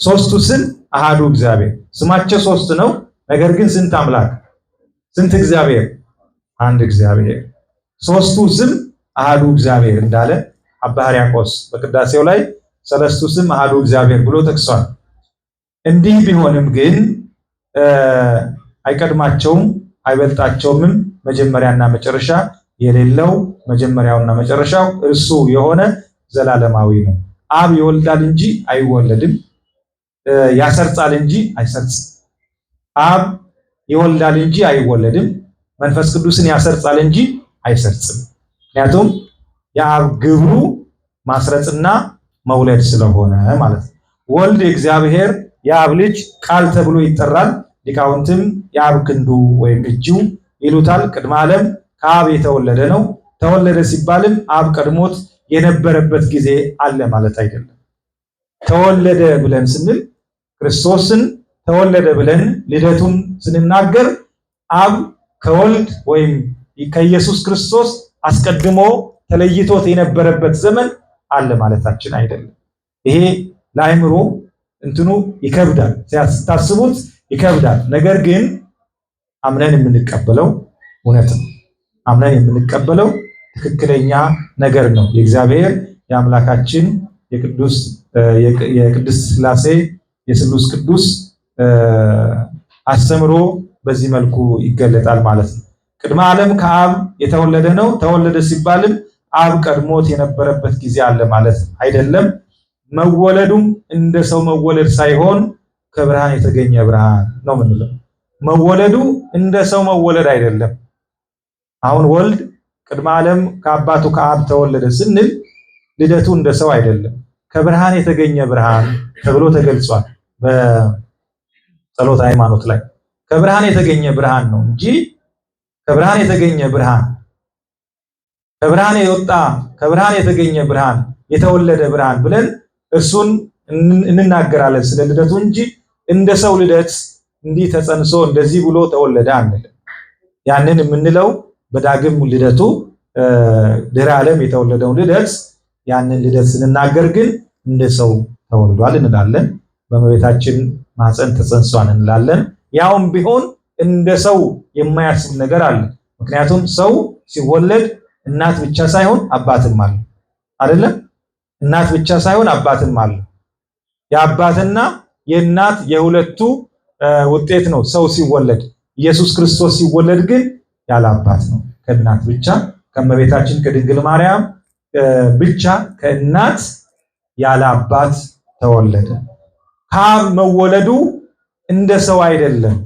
ሶስቱ ስም አሃዱ እግዚአብሔር። ስማቸው ሶስት ነው፣ ነገር ግን ስንት አምላክ ስንት እግዚአብሔር? አንድ እግዚአብሔር። ሶስቱ ስም አሃዱ እግዚአብሔር እንዳለ አባ ሕርያቆስ በቅዳሴው ላይ ሰለስቱ ስም አሃዱ እግዚአብሔር ብሎ ጠቅሷል። እንዲህ ቢሆንም ግን አይቀድማቸውም አይበልጣቸውም። መጀመሪያና መጨረሻ የሌለው መጀመሪያውና መጨረሻው እርሱ የሆነ ዘላለማዊ ነው። አብ ይወልዳል እንጂ አይወለድም፣ ያሰርጻል እንጂ አይሰርጽም። አብ ይወልዳል እንጂ አይወለድም፣ መንፈስ ቅዱስን ያሰርጻል እንጂ አይሰርጽም። ምክንያቱም የአብ ግብሩ ማስረጽና መውለድ ስለሆነ ማለት ነው። ወልድ የእግዚአብሔር የአብ ልጅ ቃል ተብሎ ይጠራል። ሊቃውንትም የአብ ክንዱ ወይም እጁ ይሉታል። ቅድመ ዓለም ከአብ የተወለደ ነው። ተወለደ ሲባልም አብ ቀድሞት የነበረበት ጊዜ አለ ማለት አይደለም። ተወለደ ብለን ስንል ክርስቶስን ተወለደ ብለን ልደቱን ስንናገር አብ ከወልድ ወይም ከኢየሱስ ክርስቶስ አስቀድሞ ተለይቶት የነበረበት ዘመን አለ ማለታችን አይደለም። ይሄ ለአእምሮ እንትኑ ይከብዳል፣ ሲያስታስቡት ይከብዳል። ነገር ግን አምነን የምንቀበለው እውነት ነው። አምነን የምንቀበለው ትክክለኛ ነገር ነው። የእግዚአብሔር የአምላካችን የቅድስት ሥላሴ የስሉስ ቅዱስ አስተምሮ በዚህ መልኩ ይገለጣል ማለት ነው። ቅድመ ዓለም ከአብ የተወለደ ነው። ተወለደ ሲባልም አብ ቀድሞት የነበረበት ጊዜ አለ ማለት አይደለም። መወለዱም እንደ ሰው መወለድ ሳይሆን ከብርሃን የተገኘ ብርሃን ነው የምንለው። መወለዱ እንደ ሰው መወለድ አይደለም። አሁን ወልድ ቅድመ ዓለም ከአባቱ ከአብ ተወለደ ስንል ልደቱ እንደ ሰው አይደለም፣ ከብርሃን የተገኘ ብርሃን ተብሎ ተገልጿል። በጸሎት ሃይማኖት ላይ ከብርሃን የተገኘ ብርሃን ነው እንጂ ከብርሃን የተገኘ ብርሃን ከብርሃን የወጣ ከብርሃን የተገኘ ብርሃን የተወለደ ብርሃን ብለን እሱን እንናገራለን ስለ ልደቱ እንጂ እንደ ሰው ልደት እንዲህ ተጸንሶ እንደዚህ ብሎ ተወለደ አንልም። ያንን የምንለው በዳግም ልደቱ ድህረ ዓለም የተወለደው ልደት ያንን ልደት ስንናገር ግን እንደ ሰው ተወልዷል እንላለን። በእመቤታችን ማኅፀን ተጸንሷል እንላለን። ያውም ቢሆን እንደ ሰው የማያስብ ነገር አለ። ምክንያቱም ሰው ሲወለድ እናት ብቻ ሳይሆን አባትም አለ አይደለም? እናት ብቻ ሳይሆን አባትም አለ። የአባትና የእናት የሁለቱ ውጤት ነው ሰው ሲወለድ። ኢየሱስ ክርስቶስ ሲወለድ ግን ያለ አባት ነው፣ ከእናት ብቻ ከእመቤታችን ከድንግል ማርያም ብቻ ከእናት ያለ አባት ተወለደ። ከአብ መወለዱ እንደ ሰው አይደለም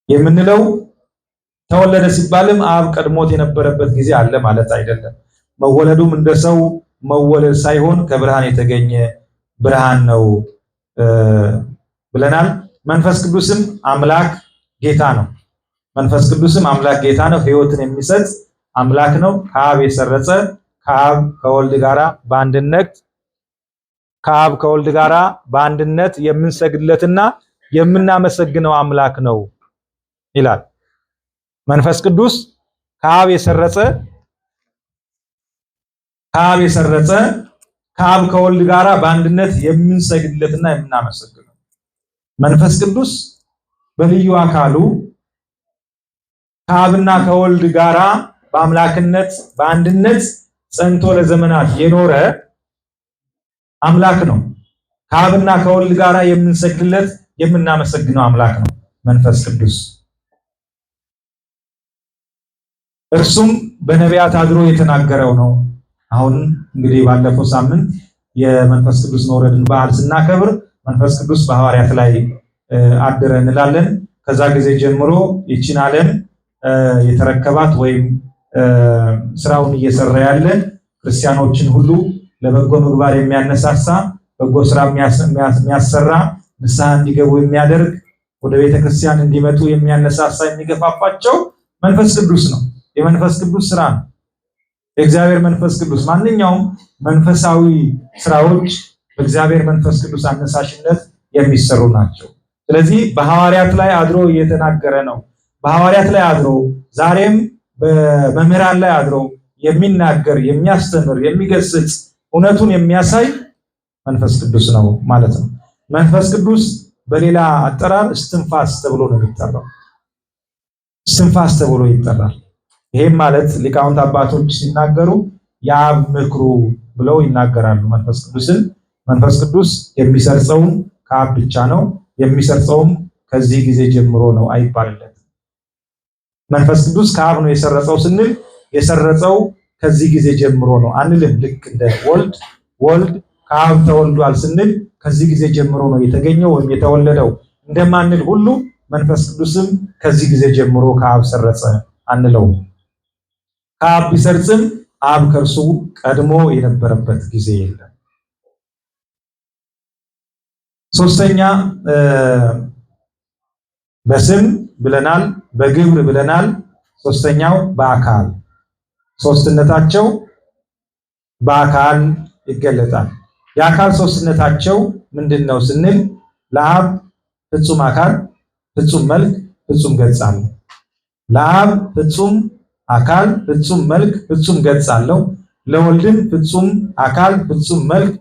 የምንለው። ተወለደ ሲባልም አብ ቀድሞት የነበረበት ጊዜ አለ ማለት አይደለም። መወለዱም እንደ ሰው መወለድ ሳይሆን ከብርሃን የተገኘ ብርሃን ነው ብለናል። መንፈስ ቅዱስም አምላክ ጌታ ነው። መንፈስ ቅዱስም አምላክ ጌታ ነው። ሕይወትን የሚሰጥ አምላክ ነው። ከአብ የሰረጸ ከአብ ከወልድ ጋራ በአንድነት የምንሰግድለትና የምናመሰግነው አምላክ ነው ይላል። መንፈስ ቅዱስ ከአብ የሰረጸ ከአብ ከወልድ ጋራ በአንድነት የምንሰግድለትና የምናመሰግነው። መንፈስ ቅዱስ በልዩ አካሉ ከአብና ከወልድ ጋራ በአምላክነት በአንድነት ጸንቶ ለዘመናት የኖረ አምላክ ነው። ከአብና ከወልድ ጋራ የምንሰግድለት የምናመሰግነው አምላክ ነው መንፈስ ቅዱስ። እርሱም በነቢያት አድሮ የተናገረው ነው። አሁን እንግዲህ ባለፈው ሳምንት የመንፈስ ቅዱስ መውረድን በዓል ስናከብር መንፈስ ቅዱስ በሐዋርያት ላይ አደረ እንላለን። ከዛ ጊዜ ጀምሮ ይቺን ዓለም የተረከባት ወይም ስራውን እየሰራ ያለ ክርስቲያኖችን ሁሉ ለበጎ ምግባር የሚያነሳሳ በጎ ስራ የሚያሰራ ንስሐ እንዲገቡ የሚያደርግ ወደ ቤተክርስቲያን እንዲመጡ የሚያነሳሳ የሚገፋፋቸው መንፈስ ቅዱስ ነው። የመንፈስ ቅዱስ ስራ ነው። የእግዚአብሔር መንፈስ ቅዱስ ማንኛውም መንፈሳዊ ስራዎች በእግዚአብሔር መንፈስ ቅዱስ አነሳሽነት የሚሰሩ ናቸው። ስለዚህ በሐዋርያት ላይ አድሮ እየተናገረ ነው። በሐዋርያት ላይ አድሮ ዛሬም በመምህራን ላይ አድሮ የሚናገር የሚያስተምር የሚገስጽ እውነቱን የሚያሳይ መንፈስ ቅዱስ ነው ማለት ነው። መንፈስ ቅዱስ በሌላ አጠራር እስትንፋስ ተብሎ ነው የሚጠራው። እስትንፋስ ተብሎ ይጠራል። ይሄም ማለት ሊቃውንት አባቶች ሲናገሩ የአብ ምክሩ ብለው ይናገራሉ። መንፈስ ቅዱስን መንፈስ ቅዱስ የሚሰርጸውም ከአብ ብቻ ነው፣ የሚሰርጸውም ከዚህ ጊዜ ጀምሮ ነው አይባልለትም። መንፈስ ቅዱስ ከአብ ነው የሰረጸው ስንል የሰረጸው ከዚህ ጊዜ ጀምሮ ነው አንልም። ልክ እንደ ወልድ ከአብ ተወልዷል ስንል ከዚህ ጊዜ ጀምሮ ነው የተገኘው ወይም የተወለደው እንደማንል ሁሉ መንፈስ ቅዱስም ከዚህ ጊዜ ጀምሮ ከአብ ሰረጸ አንለው። ከአብ ቢሰርጽም አብ ከእርሱ ቀድሞ የነበረበት ጊዜ የለም። ሶስተኛ በስም ብለናል፣ በግብር ብለናል። ሶስተኛው በአካል ሶስትነታቸው በአካል ይገለጣል። የአካል ሶስትነታቸው ምንድነው ስንል ለአብ ፍጹም አካል፣ ፍጹም መልክ፣ ፍጹም ገጽ አለው። ለአብ ፍጹም አካል፣ ፍጹም መልክ፣ ፍጹም ገጽ አለው። ለወልድም ፍጹም አካል፣ ፍጹም መልክ፣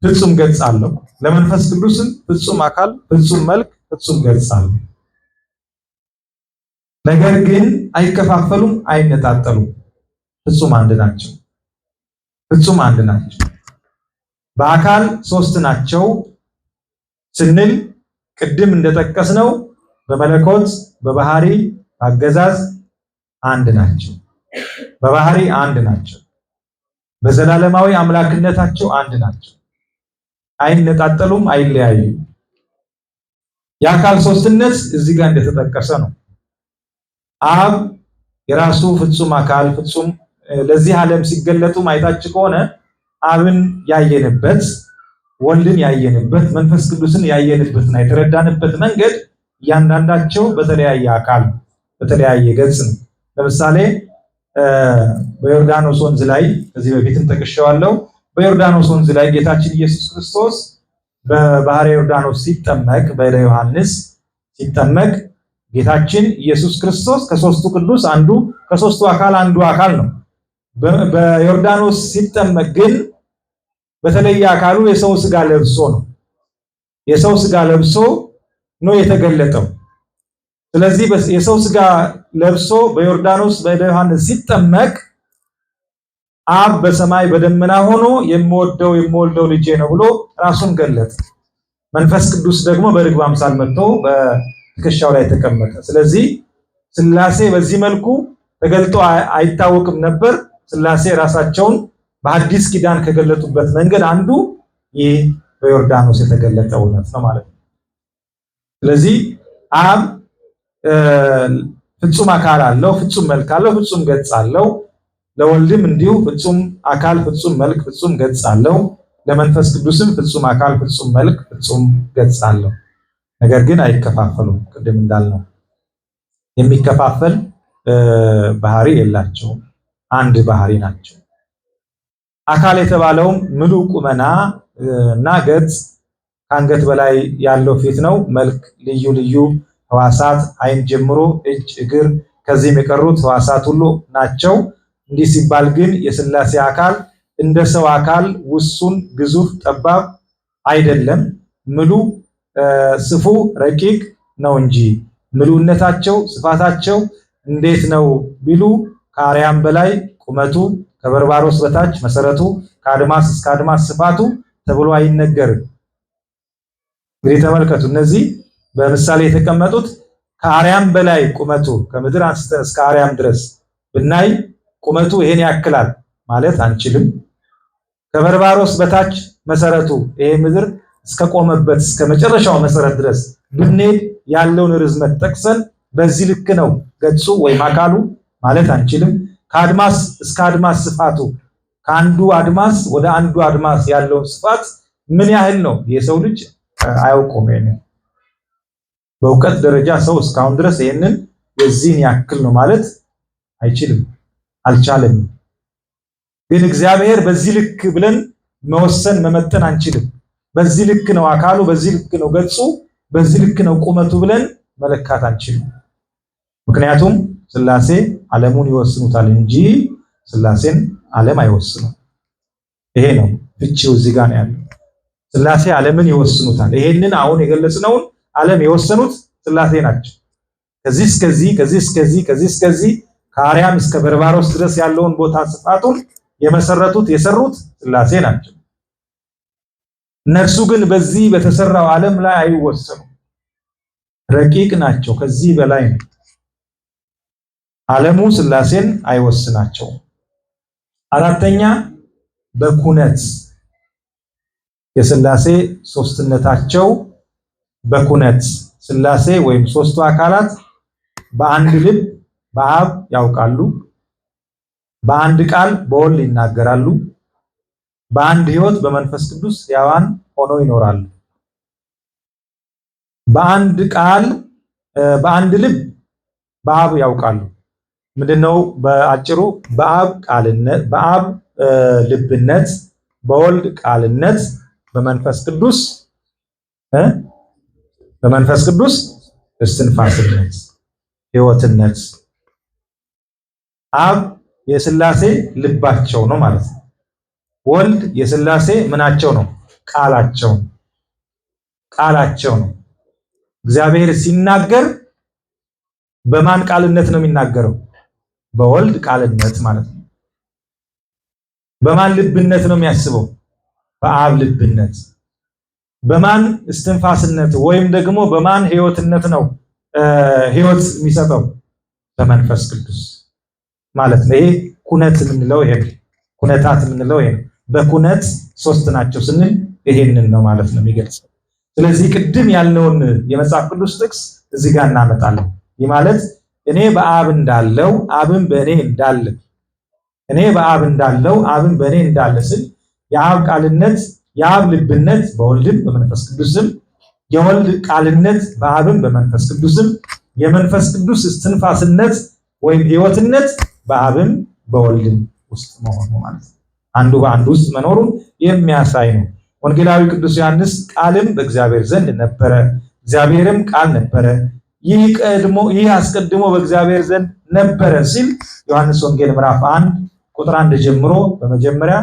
ፍጹም ገጽ አለው። ለመንፈስ ቅዱስም ፍጹም አካል፣ ፍጹም መልክ፣ ፍጹም ገጽ አለው። ነገር ግን አይከፋፈሉም፣ አይነጣጠሉም። ፍጹም አንድ ናቸው። ፍጹም አንድ ናቸው። በአካል ሶስት ናቸው ስንል ቅድም እንደጠቀስነው በመለኮት በባህሪ በአገዛዝ አንድ ናቸው። በባህሪ አንድ ናቸው። በዘላለማዊ አምላክነታቸው አንድ ናቸው። አይነጣጠሉም፣ አይለያዩም። የአካል ሶስትነት እዚህ ጋር እንደተጠቀሰ ነው። አብ የራሱ ፍጹም አካል ፍጹም ለዚህ ዓለም ሲገለጡ ማየታችሁ ከሆነ አብን ያየንበት ወልድን ያየንበት መንፈስ ቅዱስን ያየንበትና የተረዳንበት መንገድ እያንዳንዳቸው በተለያየ አካል በተለያየ ገጽ ነው። ለምሳሌ በዮርዳኖስ ወንዝ ላይ ከዚህ በፊትም ጠቅሼዋለሁ። በዮርዳኖስ ወንዝ ላይ ጌታችን ኢየሱስ ክርስቶስ በባህረ ዮርዳኖስ ሲጠመቅ በእደ ዮሐንስ ሲጠመቅ ጌታችን ኢየሱስ ክርስቶስ ከሶስቱ ቅዱስ አንዱ ከሶስቱ አካል አንዱ አካል ነው። በዮርዳኖስ ሲጠመቅ ግን በተለየ አካሉ የሰው ስጋ ለብሶ ነው። የሰው ስጋ ለብሶ ነው የተገለጠው። ስለዚህ የሰው ስጋ ለብሶ በዮርዳኖስ በእደ ዮሐንስ ሲጠመቅ አብ በሰማይ በደመና ሆኖ የምወደው ልጄ ነው ብሎ ራሱን ገለጠ። መንፈስ ቅዱስ ደግሞ በርግብ አምሳል መጥቶ በትከሻው ላይ ተቀመጠ። ስለዚህ ሥላሴ በዚህ መልኩ ተገልጦ አይታወቅም ነበር። ሥላሴ ራሳቸውን በአዲስ ኪዳን ከገለጡበት መንገድ አንዱ ይህ በዮርዳኖስ የተገለጠ እውነት ነው ማለት ነው። ስለዚህ አብ ፍጹም አካል አለው፣ ፍጹም መልክ አለው፣ ፍጹም ገጽ አለው። ለወልድም እንዲሁ ፍጹም አካል፣ ፍጹም መልክ፣ ፍጹም ገጽ አለው። ለመንፈስ ቅዱስም ፍጹም አካል፣ ፍጹም መልክ፣ ፍጹም ገጽ አለው። ነገር ግን አይከፋፈሉም። ቅድም እንዳልነው የሚከፋፈል ባህሪ የላቸውም። አንድ ባህሪ ናቸው። አካል የተባለውም ምሉእ ቁመና እና ገጽ ከአንገት በላይ ያለው ፊት ነው። መልክ ልዩ ልዩ ሕዋሳት ዓይን ጀምሮ እጅ፣ እግር ከዚህም የቀሩት ሕዋሳት ሁሉ ናቸው። እንዲህ ሲባል ግን የሥላሴ አካል እንደ ሰው አካል ውሱን፣ ግዙፍ፣ ጠባብ አይደለም። ምሉ ስፉ ረቂቅ ነው እንጂ ምሉነታቸው ስፋታቸው እንዴት ነው ቢሉ ከአርያም በላይ ቁመቱ፣ ከበርባሮስ በታች መሰረቱ፣ ከአድማስ እስከ አድማስ ስፋቱ ተብሎ አይነገርም። እንግዲህ ተመልከቱ፣ እነዚህ በምሳሌ የተቀመጡት ከአርያም በላይ ቁመቱ ከምድር አንስተን እስከ አርያም ድረስ ብናይ ቁመቱ ይሄን ያክላል ማለት አንችልም። ከበርባሮስ በታች መሰረቱ ይሄ ምድር እስከቆመበት እስከ መጨረሻው መሰረት ድረስ ብንሄድ ያለውን ርዝመት ጠቅሰን በዚህ ልክ ነው ገጹ ወይም አካሉ ማለት አንችልም። ከአድማስ እስከ አድማስ ስፋቱ ከአንዱ አድማስ ወደ አንዱ አድማስ ያለው ስፋት ምን ያህል ነው የሰው ልጅ አያውቀውም። ይሄንን በእውቀት ደረጃ ሰው እስካሁን ድረስ ይሄንን የዚህን ያክል ነው ማለት አይችልም፣ አልቻለም። ግን እግዚአብሔር በዚህ ልክ ብለን መወሰን መመጠን አንችልም። በዚህ ልክ ነው አካሉ፣ በዚህ ልክ ነው ገጹ፣ በዚህ ልክ ነው ቁመቱ ብለን መለካት አንችልም። ምክንያቱም ሥላሴ ዓለሙን ይወስኑታል እንጂ ሥላሴን ዓለም አይወስኑም። ይሄ ነው ፍቺው እዚህ ጋር ነው ያለው። ሥላሴ ዓለምን ይወስኑታል። ይሄንን አሁን የገለጽነውን ዓለም የወሰኑት ሥላሴ ናቸው። ከዚህ እስከዚህ፣ ከዚህ እስከዚህ፣ ከዚህ እስከዚህ ከአርያም እስከ በርባሮስ ድረስ ያለውን ቦታ ስፋቱን የመሰረቱት የሰሩት ሥላሴ ናቸው። እነርሱ ግን በዚህ በተሰራው ዓለም ላይ አይወሰኑም። ረቂቅ ናቸው፣ ከዚህ በላይ ነው። ዓለሙ ሥላሴን አይወስናቸውም። አራተኛ በኩነት የሥላሴ ሶስትነታቸው በኩነት ሥላሴ ወይም ሶስቱ አካላት በአንድ ልብ በአብ ያውቃሉ፣ በአንድ ቃል በወልድ ይናገራሉ፣ በአንድ ሕይወት በመንፈስ ቅዱስ ሕያዋን ሆነው ይኖራሉ። በአንድ ቃል በአንድ ልብ በአብ ያውቃሉ። ምንድነው? በአጭሩ በአብ ቃልነት፣ በአብ ልብነት፣ በወልድ ቃልነት፣ በመንፈስ ቅዱስ እስትንፋስነት፣ ሕይወትነት። አብ የሥላሴ ልባቸው ነው ማለት ነው። ወልድ የሥላሴ ምናቸው ነው? ቃላቸው ነው። እግዚአብሔር ሲናገር በማን ቃልነት ነው የሚናገረው? በወልድ ቃልነት ማለት ነው። በማን ልብነት ነው የሚያስበው? በአብ ልብነት። በማን እስትንፋስነት ወይም ደግሞ በማን ሕይወትነት ነው ሕይወት የሚሰጠው? በመንፈስ ቅዱስ ማለት ነው። ይሄ ኩነት የምንለው ይሄ ኩነታት የምንለው ይሄ በኩነት ሶስት ናቸው ስንል ይሄንን ነው ማለት ነው የሚገልጸው። ስለዚህ ቅድም ያልነውን የመጽሐፍ ቅዱስ ጥቅስ እዚህ ጋር እናመጣለን። ይህ ማለት እኔ በአብ እንዳለው አብን በእኔ እንዳለ፣ እኔ በአብ እንዳለው አብን በእኔ እንዳለ ስል የአብ ቃልነት የአብ ልብነት በወልድም በመንፈስ ቅዱስም፣ የወልድ ቃልነት በአብም በመንፈስ ቅዱስም፣ የመንፈስ ቅዱስ እስትንፋስነት ወይም ሕይወትነት በአብም በወልድም ውስጥ መሆኑ ማለት ነው። አንዱ በአንዱ ውስጥ መኖሩን የሚያሳይ ነው። ወንጌላዊ ቅዱስ ዮሐንስ ቃልም በእግዚአብሔር ዘንድ ነበረ፣ እግዚአብሔርም ቃል ነበረ፣ ይህ አስቀድሞ በእግዚአብሔር ዘንድ ነበረ ሲል ዮሐንስ ወንጌል ምዕራፍ 1 ቁጥር 1 ጀምሮ በመጀመሪያ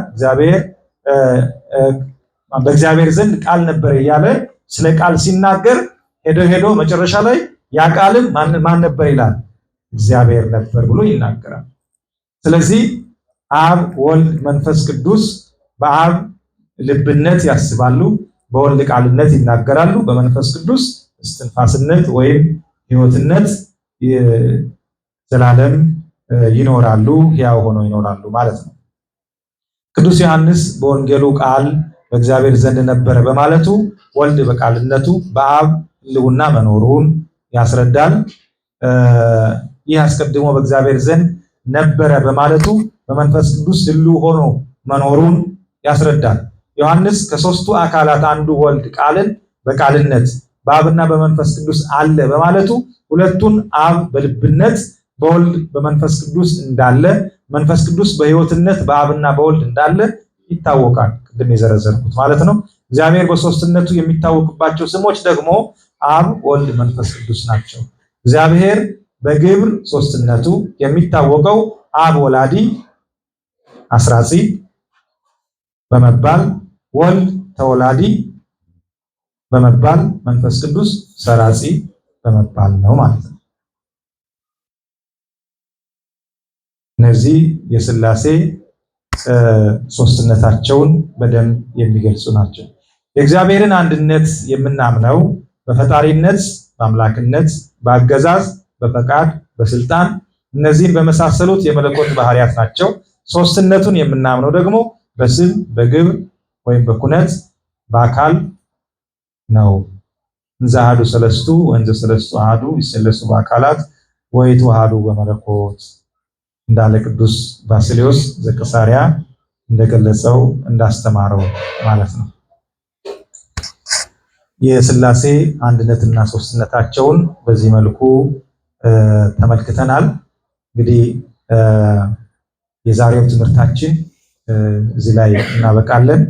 በእግዚአብሔር ዘንድ ቃል ነበረ እያለ ስለ ቃል ሲናገር ሄዶ መጨረሻ ላይ ያ ቃልም ማን ነበር ይላል? እግዚአብሔር ነበር ብሎ ይናገራል። ስለዚህ አብ፣ ወልድ፣ መንፈስ ቅዱስ በአብ ልብነት ያስባሉ፣ በወልድ ቃልነት ይናገራሉ፣ በመንፈስ ቅዱስ እስትንፋስነት ወይም ሕይወትነት ዘላለም ይኖራሉ፣ ሕያው ሆነው ይኖራሉ ማለት ነው። ቅዱስ ዮሐንስ በወንጌሉ ቃል በእግዚአብሔር ዘንድ ነበረ በማለቱ ወልድ በቃልነቱ በአብ ሕልውና መኖሩን ያስረዳል። ይህ አስቀድሞ በእግዚአብሔር ዘንድ ነበረ በማለቱ በመንፈስ ቅዱስ ሕልው ሆኖ መኖሩን ያስረዳል። ዮሐንስ ከሶስቱ አካላት አንዱ ወልድ ቃልን በቃልነት በአብና በመንፈስ ቅዱስ አለ በማለቱ ሁለቱን አብ በልብነት በወልድ በመንፈስ ቅዱስ እንዳለ፣ መንፈስ ቅዱስ በሕይወትነት በአብና በወልድ እንዳለ ይታወቃል። ቅድም የዘረዘርኩት ማለት ነው። እግዚአብሔር በሶስትነቱ የሚታወቅባቸው ስሞች ደግሞ አብ፣ ወልድ፣ መንፈስ ቅዱስ ናቸው። እግዚአብሔር በግብር ሶስትነቱ የሚታወቀው አብ ወላዲ አስራጺ፣ በመባል ወልድ ተወላዲ በመባል መንፈስ ቅዱስ ሰራጺ በመባል ነው ማለት ነው። እነዚህ የሥላሴ ሶስትነታቸውን በደንብ የሚገልጹ ናቸው። የእግዚአብሔርን አንድነት የምናምነው በፈጣሪነት፣ በአምላክነት፣ በአገዛዝ፣ በፈቃድ፣ በስልጣን እነዚህን በመሳሰሉት የመለኮት ባህሪያት ናቸው። ሶስትነቱን የምናምነው ደግሞ በስም፣ በግብር ወይም በኩነት፣ በአካል ነው። እንዘ አሐዱ ሰለስቱ ወእንዘ ሰለስቱ አሐዱ ይሰለሱ በአካላት ወይትወሃዱ በመለኮት እንዳለ ቅዱስ ባስልዮስ ዘቂሳርያ እንደገለጸው እንዳስተማረው ማለት ነው። የሥላሴ አንድነትና ሶስትነታቸውን በዚህ መልኩ ተመልክተናል። እንግዲህ የዛሬው ትምህርታችን እዚህ ላይ እናበቃለን።